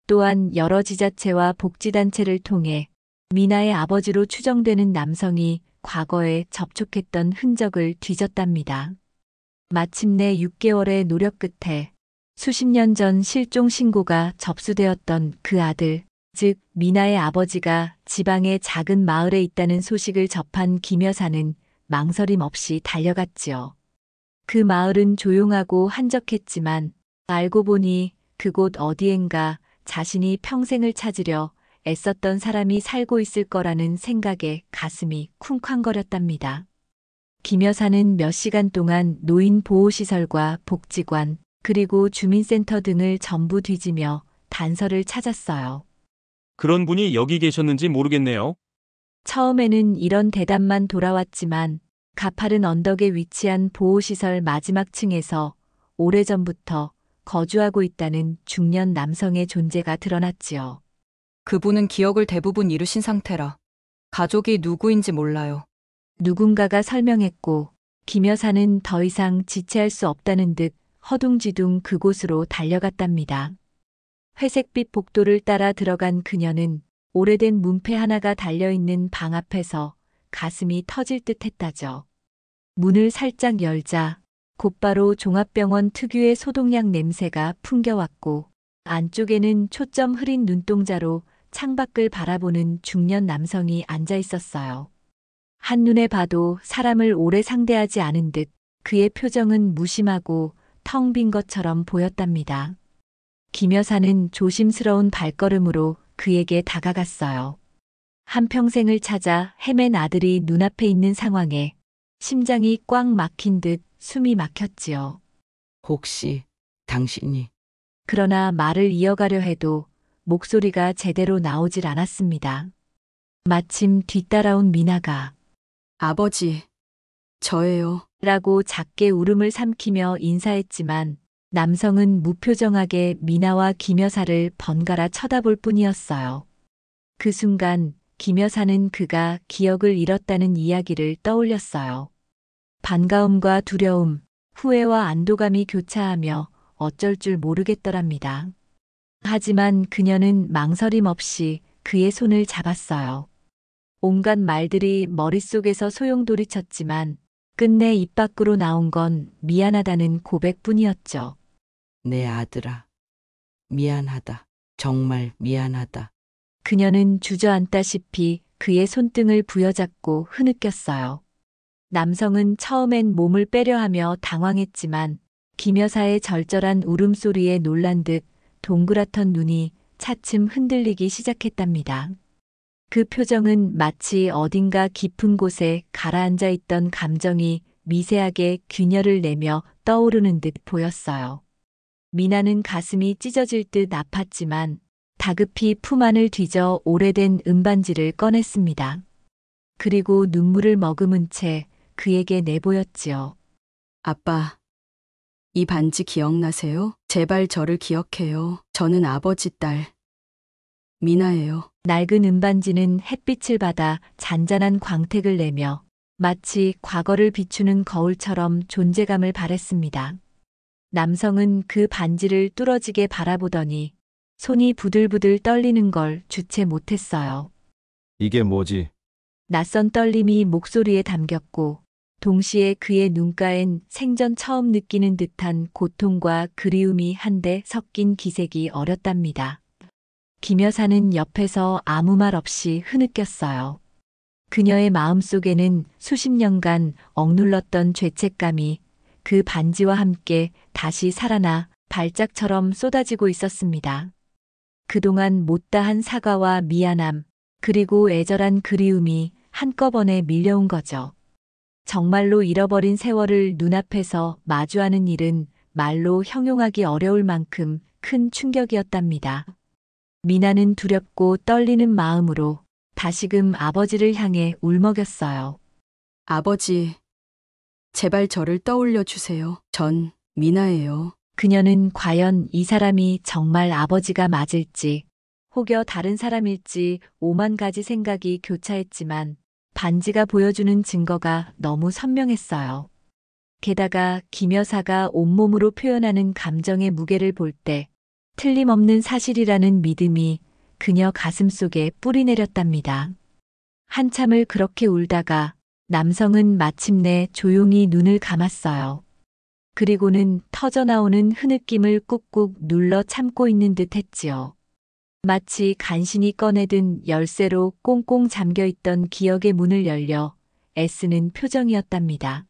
또한 여러 지자체와 복지단체를 통해 미나의 아버지로 추정되는 남성이 과거에 접촉했던 흔적을 뒤졌답니다. 마침내 6개월의 노력 끝에 수십 년 전 실종 신고가 접수되었던 그 아들, 즉 미나의 아버지가 지방의 작은 마을에 있다는 소식을 접한 김 여사는 망설임 없이 달려갔지요. 그 마을은 조용하고 한적했지만 알고 보니 그곳 어디엔가 자신이 평생을 찾으려 애썼던 사람이 살고 있을 거라는 생각에 가슴이 쿵쾅거렸답니다. 김 여사는 몇 시간 동안 노인보호시설과 복지관, 그리고 주민센터 등을 전부 뒤지며 단서를 찾았어요. 그런 분이 여기 계셨는지 모르겠네요. 처음에는 이런 대답만 돌아왔지만 가파른 언덕에 위치한 보호시설 마지막 층에서 오래전부터 거주하고 있다는 중년 남성의 존재가 드러났지요. 그분은 기억을 대부분 잃으신 상태라 가족이 누구인지 몰라요. 누군가가 설명했고 김 여사는 더 이상 지체할 수 없다는 듯 허둥지둥 그곳으로 달려갔답니다. 회색빛 복도를 따라 들어간 그녀는 오래된 문패 하나가 달려있는 방 앞에서 가슴이 터질 듯 했다죠. 문을 살짝 열자 곧바로 종합병원 특유의 소독약 냄새가 풍겨왔고 안쪽에는 초점 흐린 눈동자로 창밖을 바라보는 중년 남성이 앉아 있었어요. 한눈에 봐도 사람을 오래 상대하지 않은 듯 그의 표정은 무심하고 텅 빈 것처럼 보였답니다. 김 여사는 조심스러운 발걸음으로 그에게 다가갔어요. 한평생을 찾아 헤맨 아들이 눈앞에 있는 상황에 심장이 꽉 막힌 듯 숨이 막혔지요. 혹시 당신이 그러나 말을 이어가려 해도 목소리가 제대로 나오질 않았습니다. 마침 뒤따라온 미나가 아버지, 저예요. 라고 작게 울음을 삼키며 인사했지만 남성은 무표정하게 미나와 김 여사를 번갈아 쳐다볼 뿐이었어요. 그 순간 김 여사는 그가 기억을 잃었다는 이야기를 떠올렸어요. 반가움과 두려움, 후회와 안도감이 교차하며 어쩔 줄 모르겠더랍니다. 하지만 그녀는 망설임 없이 그의 손을 잡았어요. 온갖 말들이 머릿속에서 소용돌이쳤지만 끝내 입 밖으로 나온 건 미안하다는 고백뿐이었죠. 내 아들아. 미안하다. 정말 미안하다. 그녀는 주저앉다시피 그의 손등을 부여잡고 흐느꼈어요. 남성은 처음엔 몸을 빼려 하며 당황했지만 김 여사의 절절한 울음소리에 놀란 듯 동그랗던 눈이 차츰 흔들리기 시작했답니다. 그 표정은 마치 어딘가 깊은 곳에 가라앉아 있던 감정이 미세하게 균열을 내며 떠오르는 듯 보였어요. 미나는 가슴이 찢어질 듯 아팠지만 다급히 품 안을 뒤져 오래된 은반지를 꺼냈습니다. 그리고 눈물을 머금은 채 그에게 내보였지요. 아빠, 이 반지 기억나세요? 제발 저를 기억해요. 저는 아버지 딸, 미나예요. 낡은 은반지는 햇빛을 받아 잔잔한 광택을 내며 마치 과거를 비추는 거울처럼 존재감을 발했습니다. 남성은 그 반지를 뚫어지게 바라보더니 손이 부들부들 떨리는 걸 주체 못했어요. 이게 뭐지? 낯선 떨림이 목소리에 담겼고 동시에 그의 눈가엔 생전 처음 느끼는 듯한 고통과 그리움이 한데 섞인 기색이 어렸답니다. 김 여사는 옆에서 아무 말 없이 흐느꼈어요. 그녀의 마음속에는 수십 년간 억눌렀던 죄책감이 그 반지와 함께 다시 살아나 발작처럼 쏟아지고 있었습니다. 그동안 못다한 사과와 미안함, 그리고 애절한 그리움이 한꺼번에 밀려온 거죠. 정말로 잃어버린 세월을 눈앞에서 마주하는 일은 말로 형용하기 어려울 만큼 큰 충격이었답니다. 미나는 두렵고 떨리는 마음으로 다시금 아버지를 향해 울먹였어요. 아버지, 제발 저를 떠올려 주세요. 전 미나예요. 그녀는 과연 이 사람이 정말 아버지가 맞을지 혹여 다른 사람일지 5만 가지 생각이 교차했지만 반지가 보여주는 증거가 너무 선명했어요. 게다가 김 여사가 온몸으로 표현하는 감정의 무게를 볼 때 틀림없는 사실이라는 믿음이 그녀 가슴 속에 뿌리 내렸답니다. 한참을 그렇게 울다가 남성은 마침내 조용히 눈을 감았어요. 그리고는 터져나오는 흐느낌을 꾹꾹 눌러 참고 있는 듯 했지요. 마치 간신히 꺼내든 열쇠로 꽁꽁 잠겨있던 기억의 문을 열려 애쓰는 표정이었답니다.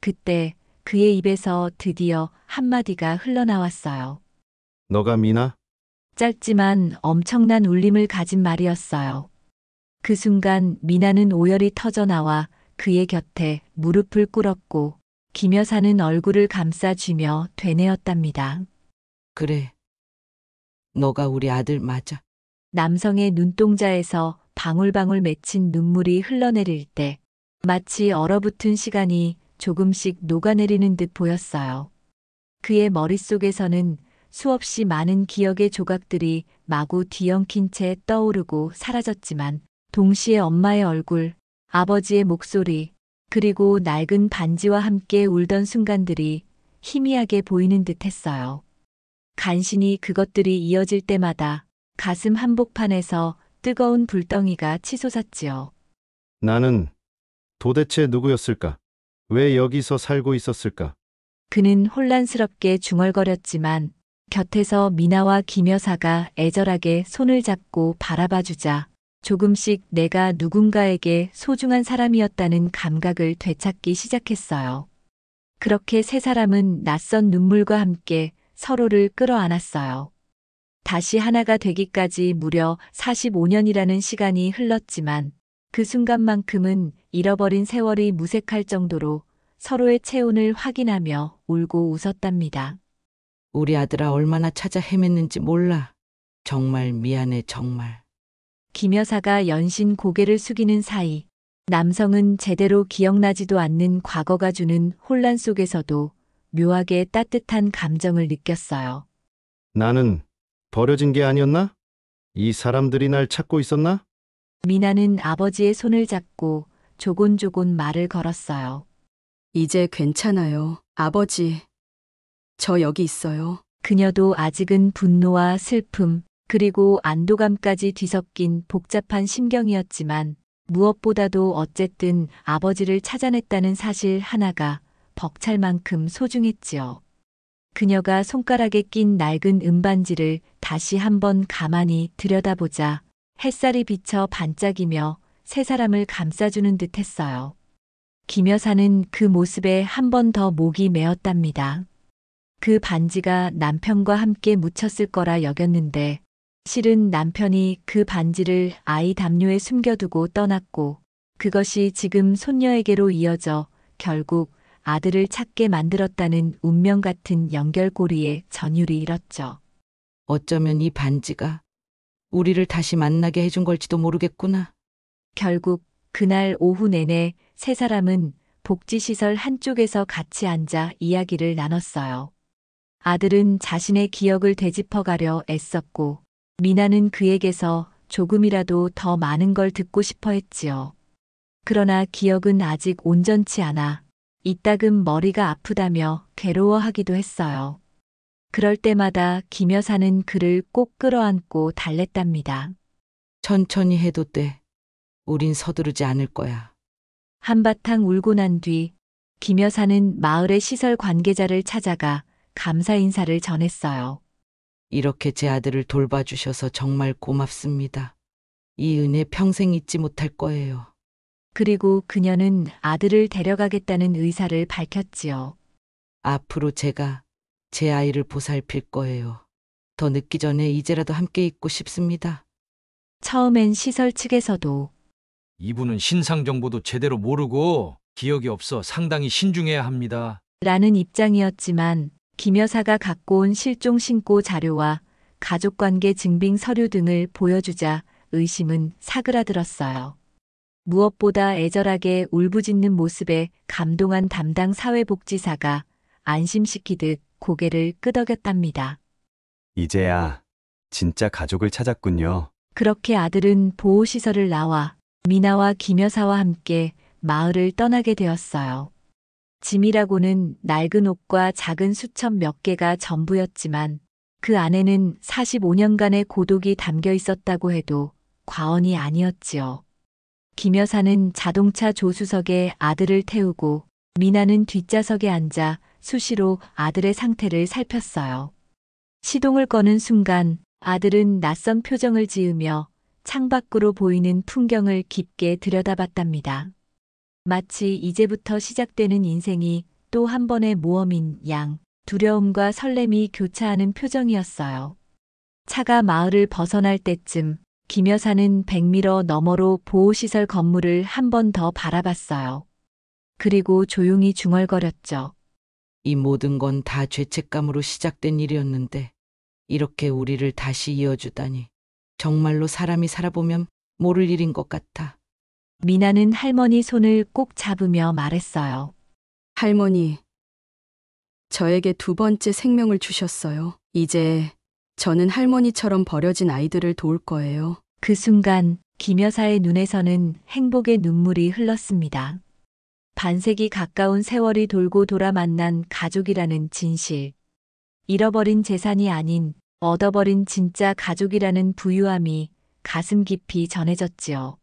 그때 그의 입에서 드디어 한마디가 흘러나왔어요. 너가 미나? 짧지만 엄청난 울림을 가진 말이었어요. 그 순간 미나는 오열이 터져나와 그의 곁에 무릎을 꿇었고 김 여사는 얼굴을 감싸쥐며 되뇌었답니다. 그래. 너가 우리 아들 맞아. 남성의 눈동자에서 방울방울 맺힌 눈물이 흘러내릴 때 마치 얼어붙은 시간이 조금씩 녹아내리는 듯 보였어요. 그의 머릿속에서는 수없이 많은 기억의 조각들이 마구 뒤엉킨 채 떠오르고 사라졌지만 동시에 엄마의 얼굴, 아버지의 목소리, 그리고 낡은 반지와 함께 울던 순간들이 희미하게 보이는 듯 했어요. 간신히 그것들이 이어질 때마다 가슴 한복판에서 뜨거운 불덩이가 치솟았지요. 나는 도대체 누구였을까? 왜 여기서 살고 있었을까? 그는 혼란스럽게 중얼거렸지만 곁에서 미나와 김 여사가 애절하게 손을 잡고 바라봐주자 조금씩 내가 누군가에게 소중한 사람이었다는 감각을 되찾기 시작했어요. 그렇게 세 사람은 낯선 눈물과 함께 서로를 끌어안았어요. 다시 하나가 되기까지 무려 45년이라는 시간이 흘렀지만 그 순간만큼은 잃어버린 세월이 무색할 정도로 서로의 체온을 확인하며 울고 웃었답니다. 우리 아들아 얼마나 찾아 헤맸는지 몰라. 정말 미안해 정말. 김 여사가 연신 고개를 숙이는 사이 남성은 제대로 기억나지도 않는 과거가 주는 혼란 속에서도 묘하게 따뜻한 감정을 느꼈어요. 나는 버려진 게 아니었나? 이 사람들이 날 찾고 있었나? 미나는 아버지의 손을 잡고 조곤조곤 말을 걸었어요. 이제 괜찮아요. 아버지, 저 여기 있어요. 그녀도 아직은 분노와 슬픔, 그리고 안도감까지 뒤섞인 복잡한 심경이었지만 무엇보다도 어쨌든 아버지를 찾아냈다는 사실 하나가 벅찰 만큼 소중했지요. 그녀가 손가락에 낀 낡은 은반지를 다시 한번 가만히 들여다보자 햇살이 비쳐 반짝이며 세 사람을 감싸주는 듯 했어요. 김 여사는 그 모습에 한 번 더 목이 메었답니다. 그 반지가 남편과 함께 묻혔을 거라 여겼는데 실은 남편이 그 반지를 아이 담요에 숨겨두고 떠났고 그것이 지금 손녀에게로 이어져 결국 아들을 찾게 만들었다는 운명 같은 연결고리에 전율이 일었죠. 어쩌면 이 반지가 우리를 다시 만나게 해준 걸지도 모르겠구나. 결국 그날 오후 내내 세 사람은 복지시설 한쪽에서 같이 앉아 이야기를 나눴어요. 아들은 자신의 기억을 되짚어가려 애썼고 미나는 그에게서 조금이라도 더 많은 걸 듣고 싶어 했지요. 그러나 기억은 아직 온전치 않아 이따금 머리가 아프다며 괴로워하기도 했어요. 그럴 때마다 김 여사는 그를 꼭 끌어안고 달랬답니다. 천천히 해도 돼. 우린 서두르지 않을 거야. 한바탕 울고 난 뒤 김 여사는 마을의 시설 관계자를 찾아가 감사 인사를 전했어요. 이렇게 제 아들을 돌봐주셔서 정말 고맙습니다. 이 은혜 평생 잊지 못할 거예요. 그리고 그녀는 아들을 데려가겠다는 의사를 밝혔지요. 앞으로 제가 제 아이를 보살필 거예요. 더 늦기 전에 이제라도 함께 있고 싶습니다. 처음엔 시설 측에서도 이분은 신상 정보도 제대로 모르고 기억이 없어 상당히 신중해야 합니다. 라는 입장이었지만 김 여사가 갖고 온 실종 신고 자료와 가족관계 증빙 서류 등을 보여주자 의심은 사그라들었어요. 무엇보다 애절하게 울부짖는 모습에 감동한 담당 사회복지사가 안심시키듯 고개를 끄덕였답니다. 이제야 진짜 가족을 찾았군요. 그렇게 아들은 보호시설을 나와 미나와 김 여사와 함께 마을을 떠나게 되었어요. 짐이라고는 낡은 옷과 작은 수첩 몇 개가 전부였지만 그 안에는 45년간의 고독이 담겨 있었다고 해도 과언이 아니었지요. 김 여사는 자동차 조수석에 아들을 태우고 미나는 뒷좌석에 앉아 수시로 아들의 상태를 살폈어요. 시동을 거는 순간 아들은 낯선 표정을 지으며 창밖으로 보이는 풍경을 깊게 들여다봤답니다. 마치 이제부터 시작되는 인생이 또 한 번의 모험인 양 두려움과 설렘이 교차하는 표정이었어요. 차가 마을을 벗어날 때쯤 김 여사는 백미러 너머로 보호시설 건물을 한 번 더 바라봤어요. 그리고 조용히 중얼거렸죠. 이 모든 건 다 죄책감으로 시작된 일이었는데 이렇게 우리를 다시 이어주다니 정말로 사람이 살아보면 모를 일인 것 같아. 미나는 할머니 손을 꼭 잡으며 말했어요. 할머니, 저에게 두 번째 생명을 주셨어요. 이제 저는 할머니처럼 버려진 아이들을 도울 거예요. 그 순간 김 여사의 눈에서는 행복의 눈물이 흘렀습니다. 반세기 가까운 세월이 돌고 돌아 만난 가족이라는 진실. 잃어버린 재산이 아닌 얻어버린 진짜 가족이라는 부유함이 가슴 깊이 전해졌지요.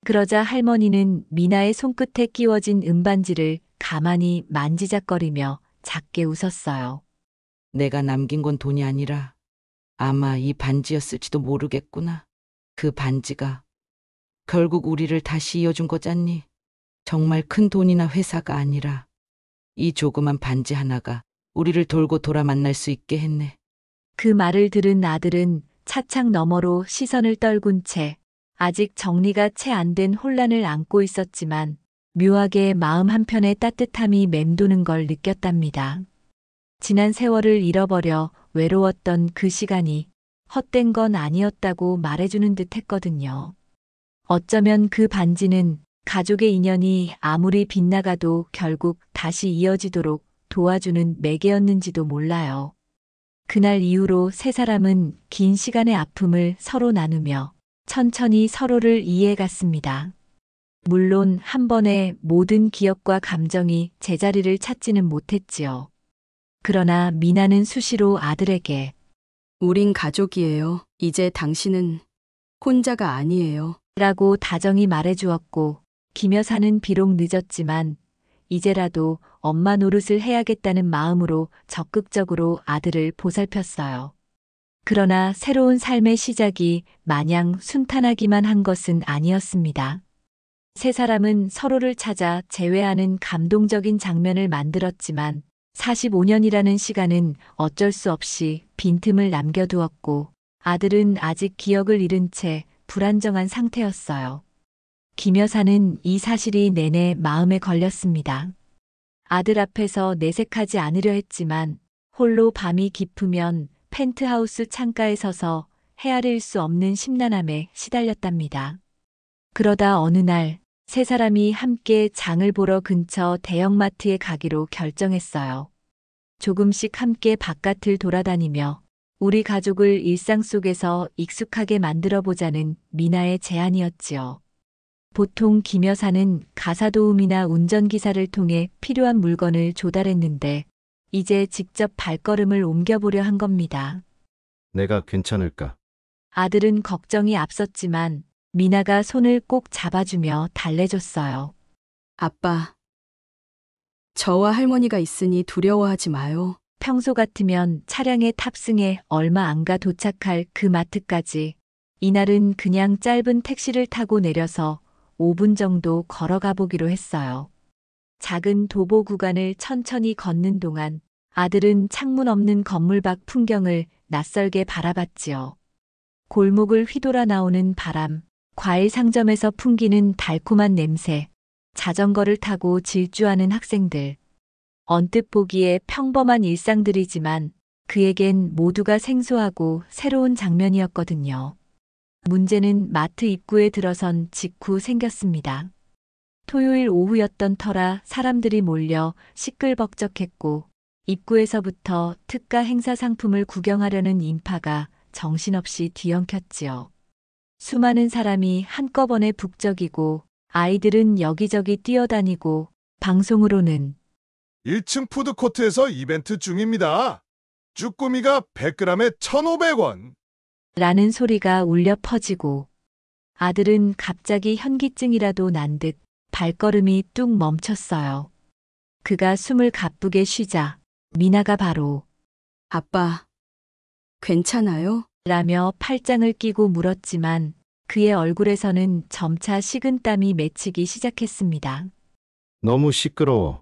그러자 할머니는 미나의 손끝에 끼워진 은반지를 가만히 만지작거리며 작게 웃었어요. 내가 남긴 건 돈이 아니라 아마 이 반지였을지도 모르겠구나. 그 반지가 결국 우리를 다시 이어준 거잖니. 정말 큰 돈이나 회사가 아니라 이 조그만 반지 하나가 우리를 돌고 돌아 만날 수 있게 했네. 그 말을 들은 아들은 차창 너머로 시선을 떨군 채 아직 정리가 채 안 된 혼란을 안고 있었지만 묘하게 마음 한편의 따뜻함이 맴도는 걸 느꼈답니다. 지난 세월을 잃어버려 외로웠던 그 시간이 헛된 건 아니었다고 말해주는 듯 했거든요. 어쩌면 그 반지는 가족의 인연이 아무리 빗나가도 결국 다시 이어지도록 도와주는 매개였는지도 몰라요. 그날 이후로 세 사람은 긴 시간의 아픔을 서로 나누며 천천히 서로를 이해해갔습니다. 물론 한 번에 모든 기억과 감정이 제자리를 찾지는 못했지요. 그러나 미나는 수시로 아들에게 우린 가족이에요. 이제 당신은 혼자가 아니에요. 라고 다정히 말해주었고 김 여사는 비록 늦었지만 이제라도 엄마 노릇을 해야겠다는 마음으로 적극적으로 아들을 보살폈어요. 그러나 새로운 삶의 시작이 마냥 순탄하기만 한 것은 아니었습니다. 세 사람은 서로를 찾아 재회하는 감동적인 장면을 만들었지만 45년이라는 시간은 어쩔 수 없이 빈틈을 남겨두었고 아들은 아직 기억을 잃은 채 불안정한 상태였어요. 김 여사는 이 사실이 내내 마음에 걸렸습니다. 아들 앞에서 내색하지 않으려 했지만 홀로 밤이 깊으면 펜트하우스 창가에 서서 헤아릴 수 없는 심란함에 시달렸답니다. 그러다 어느 날 세 사람이 함께 장을 보러 근처 대형마트에 가기로 결정했어요. 조금씩 함께 바깥을 돌아다니며 우리 가족을 일상 속에서 익숙하게 만들어보자는 미나의 제안이었지요. 보통 김 여사는 가사도우미나 운전기사를 통해 필요한 물건을 조달했는데 이제 직접 발걸음을 옮겨보려 한 겁니다. 내가 괜찮을까? 아들은 걱정이 앞섰지만 미나가 손을 꼭 잡아주며 달래줬어요. 아빠, 저와 할머니가 있으니 두려워하지 마요. 평소 같으면 차량에 탑승해 얼마 안 가 도착할 그 마트까지 이날은 그냥 짧은 택시를 타고 내려서 5분 정도 걸어가 보기로 했어요. 작은 도보 구간을 천천히 걷는 동안 아들은 창문 없는 건물 밖 풍경을 낯설게 바라봤지요. 골목을 휘돌아 나오는 바람, 과일 상점에서 풍기는 달콤한 냄새, 자전거를 타고 질주하는 학생들. 언뜻 보기에 평범한 일상들이지만 그에겐 모두가 생소하고 새로운 장면이었거든요. 문제는 마트 입구에 들어선 직후 생겼습니다. 토요일 오후였던 터라 사람들이 몰려 시끌벅적했고 입구에서부터 특가 행사 상품을 구경하려는 인파가 정신없이 뒤엉켰지요. 수많은 사람이 한꺼번에 북적이고 아이들은 여기저기 뛰어다니고 방송으로는 1층 푸드코트에서 이벤트 중입니다. 쭈꾸미가 100g에 1,500원. 라는 소리가 울려 퍼지고 아들은 갑자기 현기증이라도 난 듯 발걸음이 뚝 멈췄어요. 그가 숨을 가쁘게 쉬자 미나가 바로 아빠, 괜찮아요? 라며 팔짱을 끼고 물었지만 그의 얼굴에서는 점차 식은땀이 맺히기 시작했습니다. 너무 시끄러워.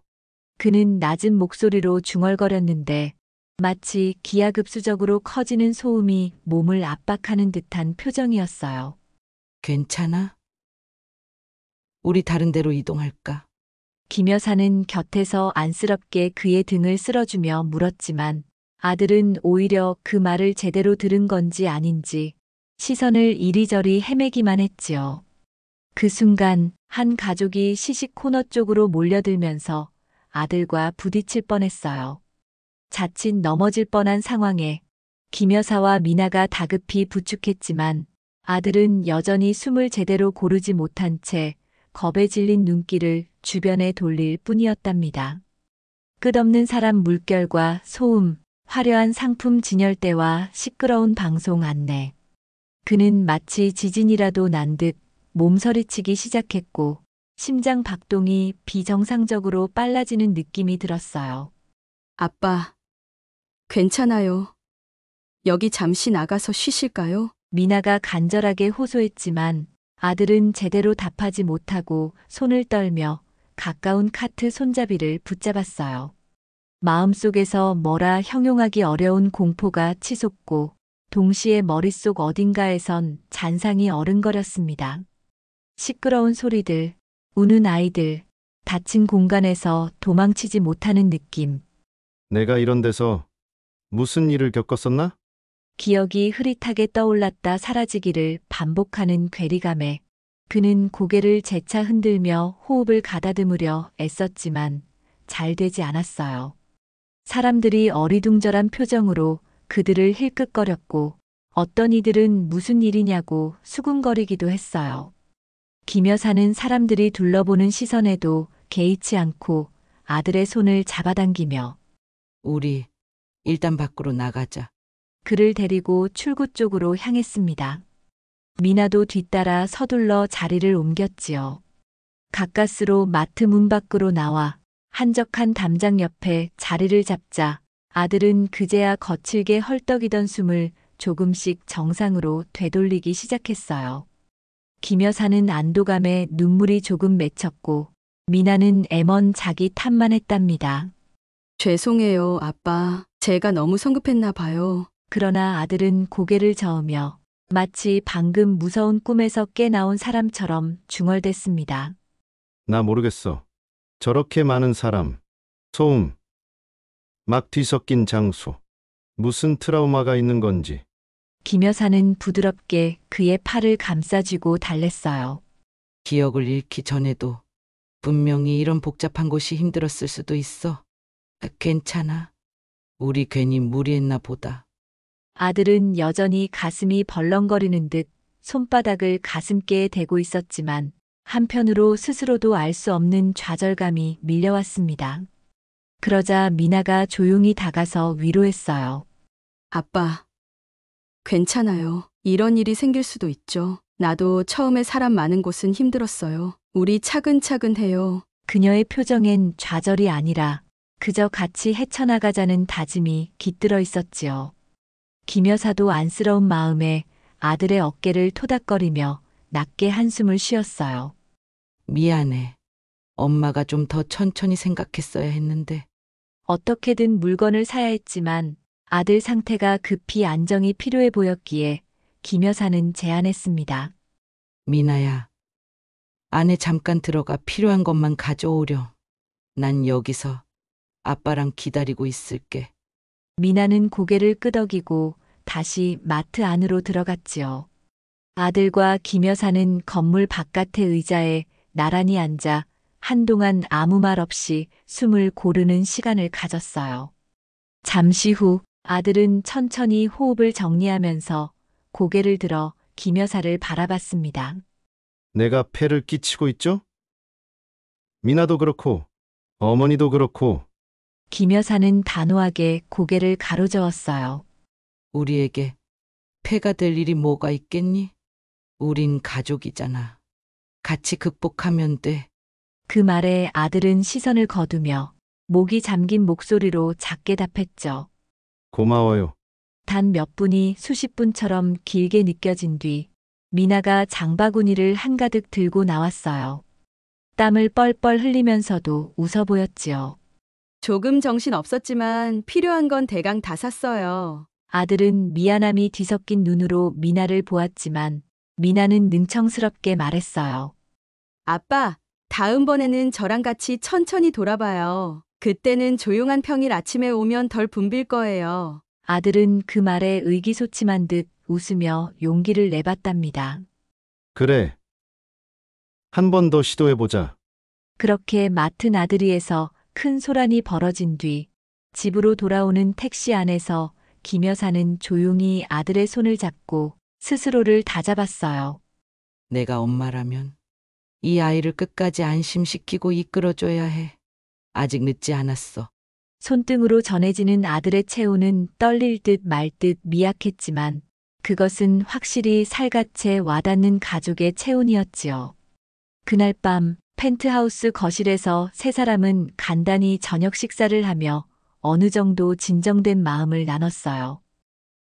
그는 낮은 목소리로 중얼거렸는데 마치 기하급수적으로 커지는 소음이 몸을 압박하는 듯한 표정이었어요. 괜찮아? 우리 다른 데로 이동할까? 김 여사는 곁에서 안쓰럽게 그의 등을 쓸어주며 물었지만 아들은 오히려 그 말을 제대로 들은 건지 아닌지 시선을 이리저리 헤매기만 했지요. 그 순간 한 가족이 시식 코너 쪽으로 몰려들면서 아들과 부딪힐 뻔했어요. 자칫 넘어질 뻔한 상황에 김 여사와 미나가 다급히 부축했지만 아들은 여전히 숨을 제대로 고르지 못한 채 겁에 질린 눈길을 주변에 돌릴 뿐이었답니다. 끝없는 사람 물결과 소음, 화려한 상품 진열대와 시끄러운 방송 안내. 그는 마치 지진이라도 난 듯 몸서리치기 시작했고 심장 박동이 비정상적으로 빨라지는 느낌이 들었어요. 아빠, 괜찮아요. 여기 잠시 나가서 쉬실까요? 미나가 간절하게 호소했지만 아들은 제대로 답하지 못하고 손을 떨며 가까운 카트 손잡이를 붙잡았어요. 마음속에서 뭐라 형용하기 어려운 공포가 치솟고 동시에 머릿속 어딘가에선 잔상이 어른거렸습니다. 시끄러운 소리들, 우는 아이들, 닫힌 공간에서 도망치지 못하는 느낌. 내가 이런 데서 무슨 일을 겪었었나? 기억이 흐릿하게 떠올랐다 사라지기를 반복하는 괴리감에 그는 고개를 재차 흔들며 호흡을 가다듬으려 애썼지만 잘 되지 않았어요. 사람들이 어리둥절한 표정으로 그들을 힐끗거렸고 어떤 이들은 무슨 일이냐고 수군거리기도 했어요. 김 여사는 사람들이 둘러보는 시선에도 개의치 않고 아들의 손을 잡아당기며 우리 일단 밖으로 나가자. 그를 데리고 출구 쪽으로 향했습니다. 미나도 뒤따라 서둘러 자리를 옮겼지요. 가까스로 마트 문 밖으로 나와 한적한 담장 옆에 자리를 잡자 아들은 그제야 거칠게 헐떡이던 숨을 조금씩 정상으로 되돌리기 시작했어요. 김 여사는 안도감에 눈물이 조금 맺혔고 미나는 애먼 자기 탓만 했답니다. 죄송해요, 아빠. 제가 너무 성급했나 봐요. 그러나 아들은 고개를 저으며 마치 방금 무서운 꿈에서 깨나온 사람처럼 중얼댔습니다. 나 모르겠어. 저렇게 많은 사람, 소음, 막 뒤섞인 장소. 무슨 트라우마가 있는 건지. 김 여사는 부드럽게 그의 팔을 감싸쥐고 달랬어요. 기억을 잃기 전에도 분명히 이런 복잡한 곳이 힘들었을 수도 있어. 괜찮아. 우리 괜히 무리했나 보다. 아들은 여전히 가슴이 벌렁거리는 듯 손바닥을 가슴께에 대고 있었지만 한편으로 스스로도 알 수 없는 좌절감이 밀려왔습니다. 그러자 미나가 조용히 다가서 위로했어요. 아빠, 괜찮아요. 이런 일이 생길 수도 있죠. 나도 처음에 사람 많은 곳은 힘들었어요. 우리 차근차근 해요. 그녀의 표정엔 좌절이 아니라 그저 같이 헤쳐나가자는 다짐이 깃들어 있었지요. 김 여사도 안쓰러운 마음에 아들의 어깨를 토닥거리며 낮게 한숨을 쉬었어요. 미안해. 엄마가 좀 더 천천히 생각했어야 했는데. 어떻게든 물건을 사야 했지만 아들 상태가 급히 안정이 필요해 보였기에 김 여사는 제안했습니다. 미나야, 안에 잠깐 들어가 필요한 것만 가져오렴. 난 여기서 아빠랑 기다리고 있을게. 미나는 고개를 끄덕이고 다시 마트 안으로 들어갔지요. 아들과 김 여사는 건물 바깥의 의자에 나란히 앉아 한동안 아무 말 없이 숨을 고르는 시간을 가졌어요. 잠시 후 아들은 천천히 호흡을 정리하면서 고개를 들어 김 여사를 바라봤습니다. 내가 폐를 끼치고 있죠? 미나도 그렇고 어머니도 그렇고. 김 여사는 단호하게 고개를 가로저었어요. 우리에게 폐가 될 일이 뭐가 있겠니? 우린 가족이잖아. 같이 극복하면 돼. 그 말에 아들은 시선을 거두며 목이 잠긴 목소리로 작게 답했죠. 고마워요. 단 몇 분이 수십 분처럼 길게 느껴진 뒤 미나가 장바구니를 한가득 들고 나왔어요. 땀을 뻘뻘 흘리면서도 웃어 보였지요. 조금 정신 없었지만 필요한 건 대강 다 샀어요. 아들은 미안함이 뒤섞인 눈으로 미나를 보았지만 미나는 능청스럽게 말했어요. 아빠, 다음번에는 저랑 같이 천천히 돌아봐요. 그때는 조용한 평일 아침에 오면 덜 붐빌 거예요. 아들은 그 말에 의기소침한 듯 웃으며 용기를 내봤답니다. 그래. 한 번 더 시도해보자. 그렇게 맡은 아들이에서 큰 소란이 벌어진 뒤 집으로 돌아오는 택시 안에서 김 여사는 조용히 아들의 손을 잡고 스스로를 다잡았어요. 내가 엄마라면 이 아이를 끝까지 안심시키고 이끌어줘야 해. 아직 늦지 않았어. 손등으로 전해지는 아들의 체온은 떨릴 듯 말 듯 미약했지만 그것은 확실히 살갗에 와닿는 가족의 체온이었지요. 그날 밤 펜트하우스 거실에서 세 사람은 간단히 저녁 식사를 하며 어느 정도 진정된 마음을 나눴어요.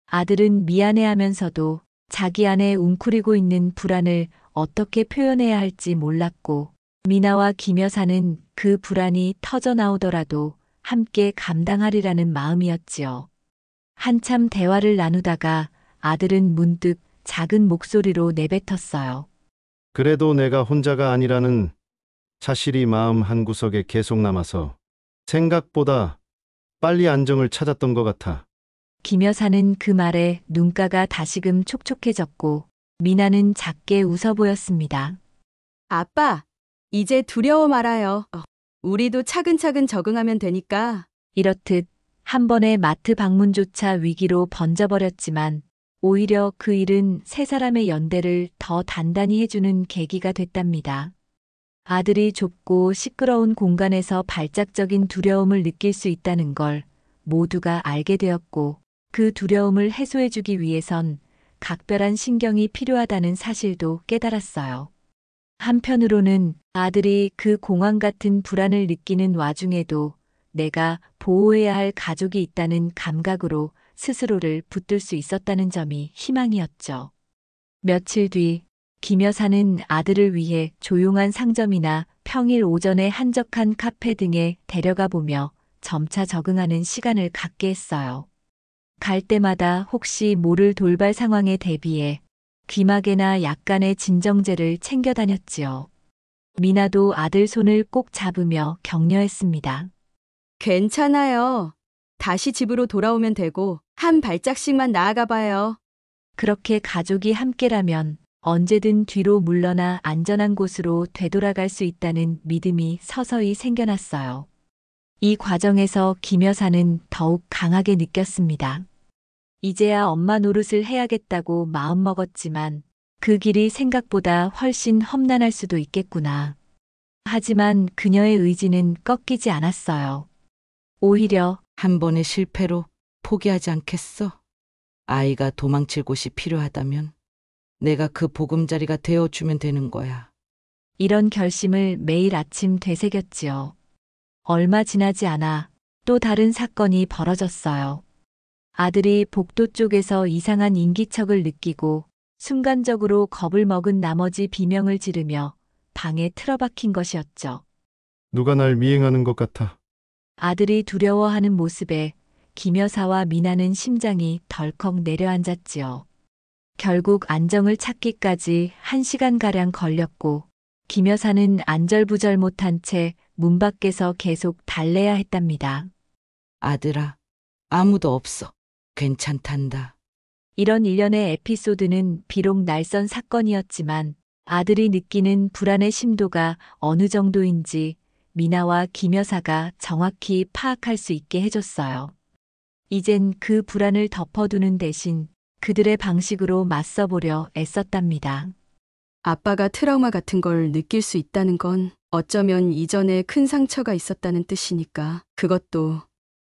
아들은 미안해하면서도 자기 안에 웅크리고 있는 불안을 어떻게 표현해야 할지 몰랐고, 미나와 김 여사는 그 불안이 터져 나오더라도 함께 감당하리라는 마음이었지요. 한참 대화를 나누다가 아들은 문득 작은 목소리로 내뱉었어요. 그래도 내가 혼자가 아니라는 사실이 마음 한구석에 계속 남아서 생각보다 빨리 안정을 찾았던 것 같아. 김 여사는 그 말에 눈가가 다시금 촉촉해졌고 미나는 작게 웃어 보였습니다. 아빠, 이제 두려워 말아요. 우리도 차근차근 적응하면 되니까. 이렇듯 한 번의 마트 방문조차 위기로 번져버렸지만 오히려 그 일은 세 사람의 연대를 더 단단히 해주는 계기가 됐답니다. 아들이 좁고 시끄러운 공간에서 발작적인 두려움을 느낄 수 있다는 걸 모두가 알게 되었고, 그 두려움을 해소해주기 위해선 각별한 신경이 필요하다는 사실도 깨달았어요. 한편으로는 아들이 그 공황 같은 불안을 느끼는 와중에도 내가 보호해야 할 가족이 있다는 감각으로 스스로를 붙들 수 있었다는 점이 희망이었죠. 며칠 뒤 김 여사는 아들을 위해 조용한 상점이나 평일 오전에 한적한 카페 등에 데려가 보며 점차 적응하는 시간을 갖게 했어요. 갈 때마다 혹시 모를 돌발 상황에 대비해 귀마개나 약간의 진정제를 챙겨 다녔지요. 미나도 아들 손을 꼭 잡으며 격려했습니다. 괜찮아요. 다시 집으로 돌아오면 되고 한 발짝씩만 나아가 봐요. 그렇게 가족이 함께라면 언제든 뒤로 물러나 안전한 곳으로 되돌아갈 수 있다는 믿음이 서서히 생겨났어요. 이 과정에서 김 여사는 더욱 강하게 느꼈습니다. 이제야 엄마 노릇을 해야겠다고 마음먹었지만 그 길이 생각보다 훨씬 험난할 수도 있겠구나. 하지만 그녀의 의지는 꺾이지 않았어요. 오히려 한 번의 실패로 포기하지 않겠어? 아이가 도망칠 곳이 필요하다면 내가 그 보금자리가 되어주면 되는 거야. 이런 결심을 매일 아침 되새겼지요. 얼마 지나지 않아 또 다른 사건이 벌어졌어요. 아들이 복도 쪽에서 이상한 인기척을 느끼고 순간적으로 겁을 먹은 나머지 비명을 지르며 방에 틀어박힌 것이었죠. 누가 날 미행하는 것 같아. 아들이 두려워하는 모습에 김 여사와 미나는 심장이 덜컥 내려앉았지요. 결국 안정을 찾기까지 1시간가량 걸렸고 김 여사는 안절부절 못한 채 문 밖에서 계속 달래야 했답니다. 아들아, 아무도 없어. 괜찮단다. 이런 일련의 에피소드는 비록 낯선 사건이었지만 아들이 느끼는 불안의 심도가 어느 정도인지 미나와 김 여사가 정확히 파악할 수 있게 해줬어요. 이젠 그 불안을 덮어두는 대신 그들의 방식으로 맞서보려 애썼답니다. 아빠가 트라우마 같은 걸 느낄 수 있다는 건 어쩌면 이전에 큰 상처가 있었다는 뜻이니까 그것도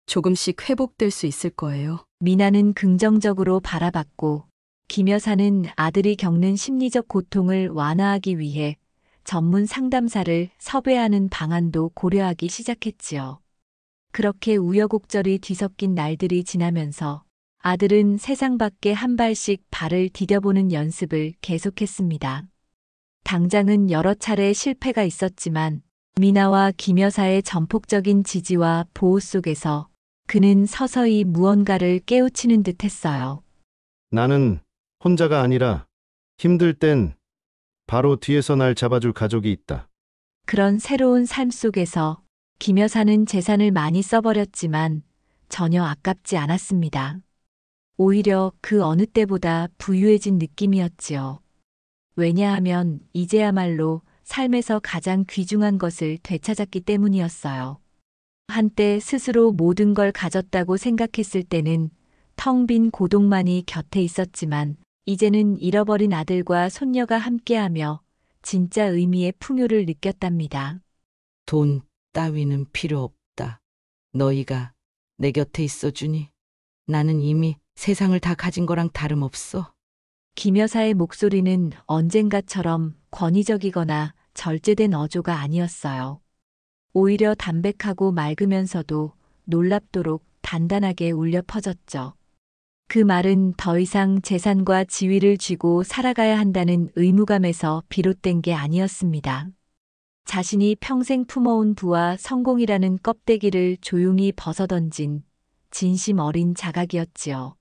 조금씩 회복될 수 있을 거예요. 미나는 긍정적으로 바라봤고 김 여사는 아들이 겪는 심리적 고통을 완화하기 위해 전문 상담사를 섭외하는 방안도 고려하기 시작했지요. 그렇게 우여곡절이 뒤섞인 날들이 지나면서 아들은 세상 밖에 한 발씩 발을 디뎌보는 연습을 계속했습니다. 당장은 여러 차례 실패가 있었지만 미나와 김 여사의 전폭적인 지지와 보호 속에서 그는 서서히 무언가를 깨우치는 듯 했어요. 나는 혼자가 아니라 힘들 땐 바로 뒤에서 날 잡아줄 가족이 있다. 그런 새로운 삶 속에서 김 여사는 재산을 많이 써버렸지만 전혀 아깝지 않았습니다. 오히려 그 어느 때보다 부유해진 느낌이었지요. 왜냐하면 이제야말로 삶에서 가장 귀중한 것을 되찾았기 때문이었어요. 한때 스스로 모든 걸 가졌다고 생각했을 때는 텅 빈 고독만이 곁에 있었지만 이제는 잃어버린 아들과 손녀가 함께하며 진짜 의미의 풍요를 느꼈답니다. 돈 따위는 필요 없다. 너희가 내 곁에 있어주니 나는 이미 세상을 다 가진 거랑 다름없어. 김 여사의 목소리는 언젠가처럼 권위적이거나 절제된 어조가 아니었어요. 오히려 담백하고 맑으면서도 놀랍도록 단단하게 울려 퍼졌죠. 그 말은 더 이상 재산과 지위를 쥐고 살아가야 한다는 의무감에서 비롯된 게 아니었습니다. 자신이 평생 품어온 부와 성공이라는 껍데기를 조용히 벗어던진 진심 어린 자각이었지요.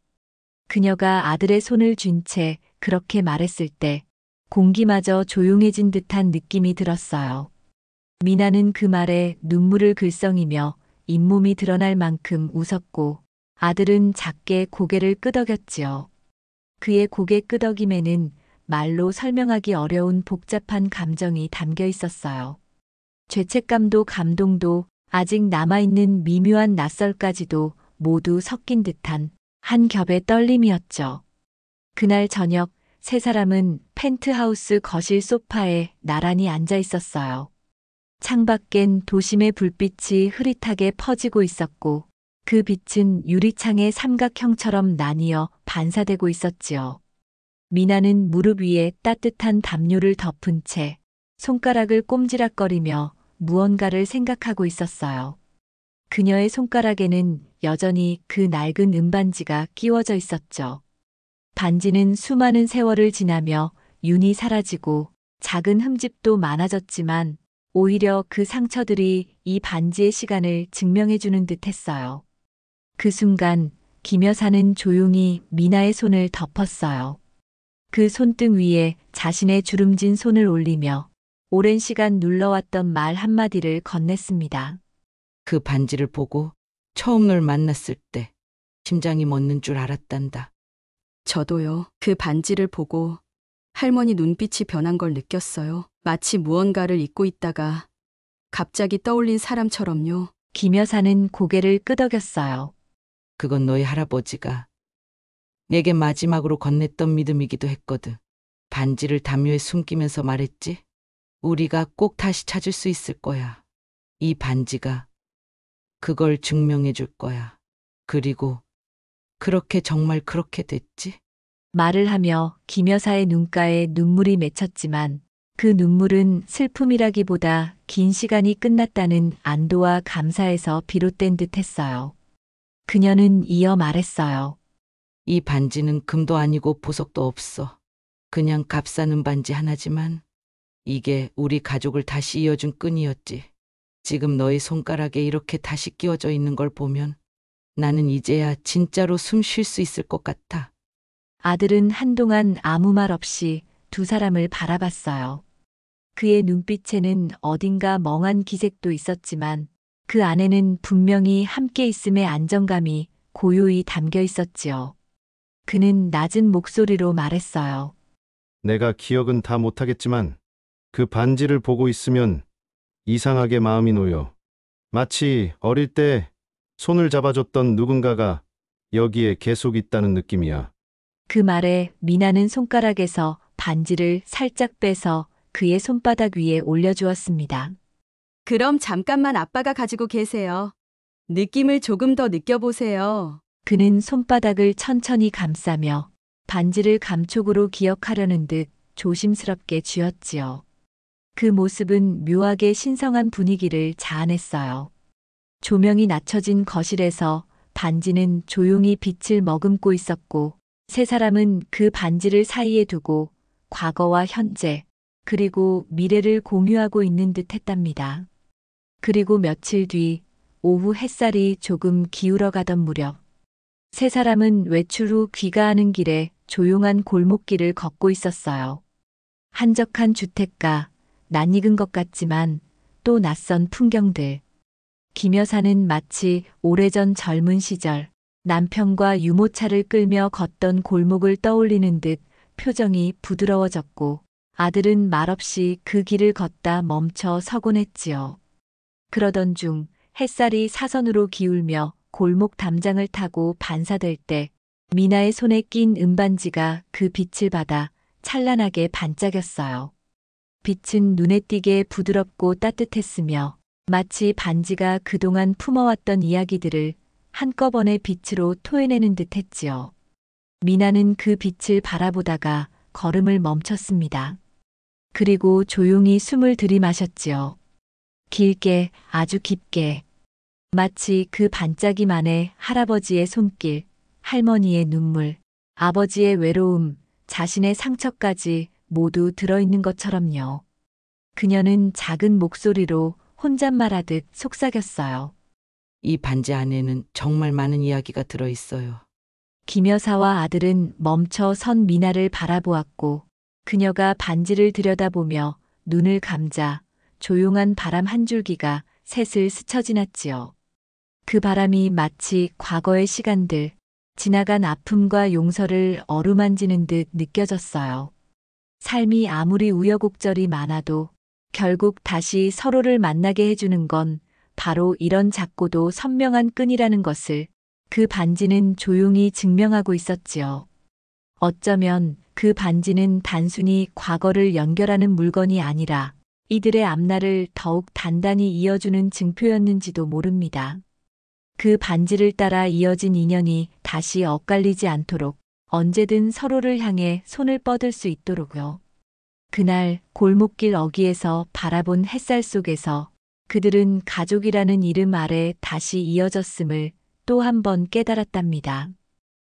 그녀가 아들의 손을 쥔 채 그렇게 말했을 때 공기마저 조용해진 듯한 느낌이 들었어요. 미나는 그 말에 눈물을 글썽이며 잇몸이 드러날 만큼 웃었고 아들은 작게 고개를 끄덕였지요. 그의 고개 끄덕임에는 말로 설명하기 어려운 복잡한 감정이 담겨 있었어요. 죄책감도 감동도 아직 남아있는 미묘한 낯설까지도 모두 섞인 듯한 한 겹의 떨림이었죠. 그날 저녁 세 사람은 펜트하우스 거실 소파에 나란히 앉아 있었어요. 창밖엔 도심의 불빛이 흐릿하게 퍼지고 있었고 그 빛은 유리창의 삼각형처럼 나뉘어 반사되고 있었지요. 미나는 무릎 위에 따뜻한 담요를 덮은 채 손가락을 꼼지락거리며 무언가를 생각하고 있었어요. 그녀의 손가락에는 여전히 그 낡은 은반지가 끼워져 있었죠. 반지는 수많은 세월을 지나며 윤이 사라지고 작은 흠집도 많아졌지만 오히려 그 상처들이 이 반지의 시간을 증명해주는 듯 했어요. 그 순간 김 여사는 조용히 미나의 손을 덮었어요. 그 손등 위에 자신의 주름진 손을 올리며 오랜 시간 눌러왔던 말 한마디를 건넸습니다. 그 반지를 보고 처음 널 만났을 때 심장이 멎는 줄 알았단다. 저도요. 그 반지를 보고 할머니 눈빛이 변한 걸 느꼈어요. 마치 무언가를 잊고 있다가 갑자기 떠올린 사람처럼요. 김 여사는 고개를 끄덕였어요. 그건 너희 할아버지가 내게 마지막으로 건넸던 믿음이기도 했거든. 반지를 담요에 숨기면서 말했지. 우리가 꼭 다시 찾을 수 있을 거야. 이 반지가 그걸 증명해 줄 거야. 그리고 그렇게 정말 그렇게 됐지. 말을 하며 김 여사의 눈가에 눈물이 맺혔지만 그 눈물은 슬픔이라기보다 긴 시간이 끝났다는 안도와 감사에서 비롯된 듯 했어요. 그녀는 이어 말했어요. 이 반지는 금도 아니고 보석도 없어. 그냥 값싼 은반지 하나지만 이게 우리 가족을 다시 이어준 끈이었지. 지금 너의 손가락에 이렇게 다시 끼워져 있는 걸 보면 나는 이제야 진짜로 숨 쉴 수 있을 것 같아. 아들은 한동안 아무 말 없이 두 사람을 바라봤어요. 그의 눈빛에는 어딘가 멍한 기색도 있었지만 그 안에는 분명히 함께 있음의 안정감이 고요히 담겨 있었지요. 그는 낮은 목소리로 말했어요. 내가 기억은 다 못하겠지만 그 반지를 보고 있으면 이상하게 마음이 놓여. 마치 어릴 때 손을 잡아줬던 누군가가 여기에 계속 있다는 느낌이야. 그 말에 미나는 손가락에서 반지를 살짝 빼서 그의 손바닥 위에 올려주었습니다. 그럼 잠깐만 아빠가 가지고 계세요. 느낌을 조금 더 느껴보세요. 그는 손바닥을 천천히 감싸며 반지를 감촉으로 기억하려는 듯 조심스럽게 쥐었지요. 그 모습은 묘하게 신성한 분위기를 자아냈어요. 조명이 낮춰진 거실에서 반지는 조용히 빛을 머금고 있었고, 세 사람은 그 반지를 사이에 두고 과거와 현재, 그리고 미래를 공유하고 있는 듯 했답니다. 그리고 며칠 뒤 오후 햇살이 조금 기울어 가던 무렵, 세 사람은 외출 후 귀가하는 길에 조용한 골목길을 걷고 있었어요. 한적한 주택가, 낯익은 것 같지만 또 낯선 풍경들. 김 여사는 마치 오래전 젊은 시절 남편과 유모차를 끌며 걷던 골목을 떠올리는 듯 표정이 부드러워졌고, 아들은 말없이 그 길을 걷다 멈춰 서곤 했지요. 그러던 중 햇살이 사선으로 기울며 골목 담장을 타고 반사될 때 미나의 손에 낀 은반지가 그 빛을 받아 찬란하게 반짝였어요. 빛은 눈에 띄게 부드럽고 따뜻했으며 마치 반지가 그동안 품어왔던 이야기들을 한꺼번에 빛으로 토해내는 듯 했지요. 미나는 그 빛을 바라보다가 걸음을 멈췄습니다. 그리고 조용히 숨을 들이마셨지요. 길게, 아주 깊게. 마치 그 반짝이만에 할아버지의 손길, 할머니의 눈물, 아버지의 외로움, 자신의 상처까지 모두 들어있는 것처럼요. 그녀는 작은 목소리로 혼잣말하듯 속삭였어요. 이 반지 안에는 정말 많은 이야기가 들어있어요. 김 여사와 아들은 멈춰 선 미나를 바라보았고, 그녀가 반지를 들여다보며 눈을 감자 조용한 바람 한 줄기가 셋을 스쳐 지났지요. 그 바람이 마치 과거의 시간들, 지나간 아픔과 용서를 어루만지는 듯 느껴졌어요. 삶이 아무리 우여곡절이 많아도 결국 다시 서로를 만나게 해주는 건 바로 이런 작고도 선명한 끈이라는 것을 그 반지는 조용히 증명하고 있었지요. 어쩌면 그 반지는 단순히 과거를 연결하는 물건이 아니라 이들의 앞날을 더욱 단단히 이어주는 증표였는지도 모릅니다. 그 반지를 따라 이어진 인연이 다시 엇갈리지 않도록 언제든 서로를 향해 손을 뻗을 수 있도록요. 그날 골목길 어귀에서 바라본 햇살 속에서 그들은 가족이라는 이름 아래 다시 이어졌음을 또 한 번 깨달았답니다.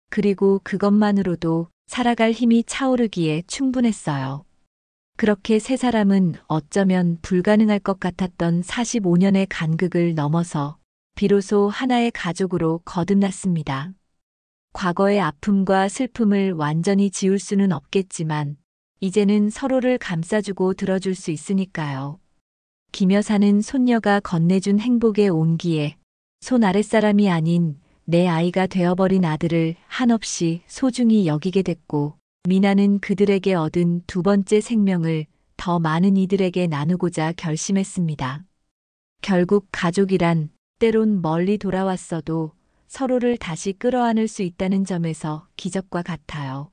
그리고 그것만으로도 살아갈 힘이 차오르기에 충분했어요. 그렇게 세 사람은 어쩌면 불가능할 것 같았던 45년의 간극을 넘어서 비로소 하나의 가족으로 거듭났습니다. 과거의 아픔과 슬픔을 완전히 지울 수는 없겠지만 이제는 서로를 감싸주고 들어줄 수 있으니까요. 김 여사는 손녀가 건네준 행복의 온기에 손 아랫사람이 아닌 내 아이가 되어버린 아들을 한없이 소중히 여기게 됐고, 미나는 그들에게 얻은 두 번째 생명을 더 많은 이들에게 나누고자 결심했습니다. 결국 가족이란 때론 멀리 돌아왔어도 서로를 다시 끌어안을 수 있다는 점에서 기적과 같아요.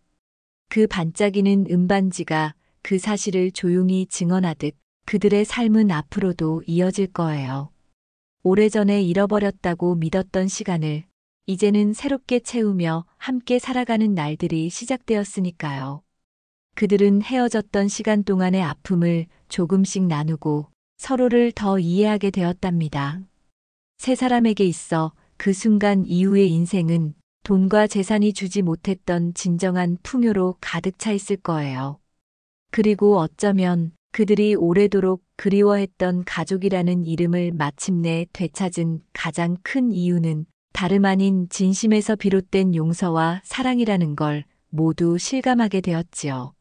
그 반짝이는 은반지가 그 사실을 조용히 증언하듯 그들의 삶은 앞으로도 이어질 거예요. 오래전에 잃어버렸다고 믿었던 시간을 이제는 새롭게 채우며 함께 살아가는 날들이 시작되었으니까요. 그들은 헤어졌던 시간 동안의 아픔을 조금씩 나누고 서로를 더 이해하게 되었답니다. 세 사람에게 있어 그 순간 이후의 인생은 돈과 재산이 주지 못했던 진정한 풍요로 가득 차 있을 거예요. 그리고 어쩌면 그들이 오래도록 그리워했던 가족이라는 이름을 마침내 되찾은 가장 큰 이유는 다름 아닌 진심에서 비롯된 용서와 사랑이라는 걸 모두 실감하게 되었지요.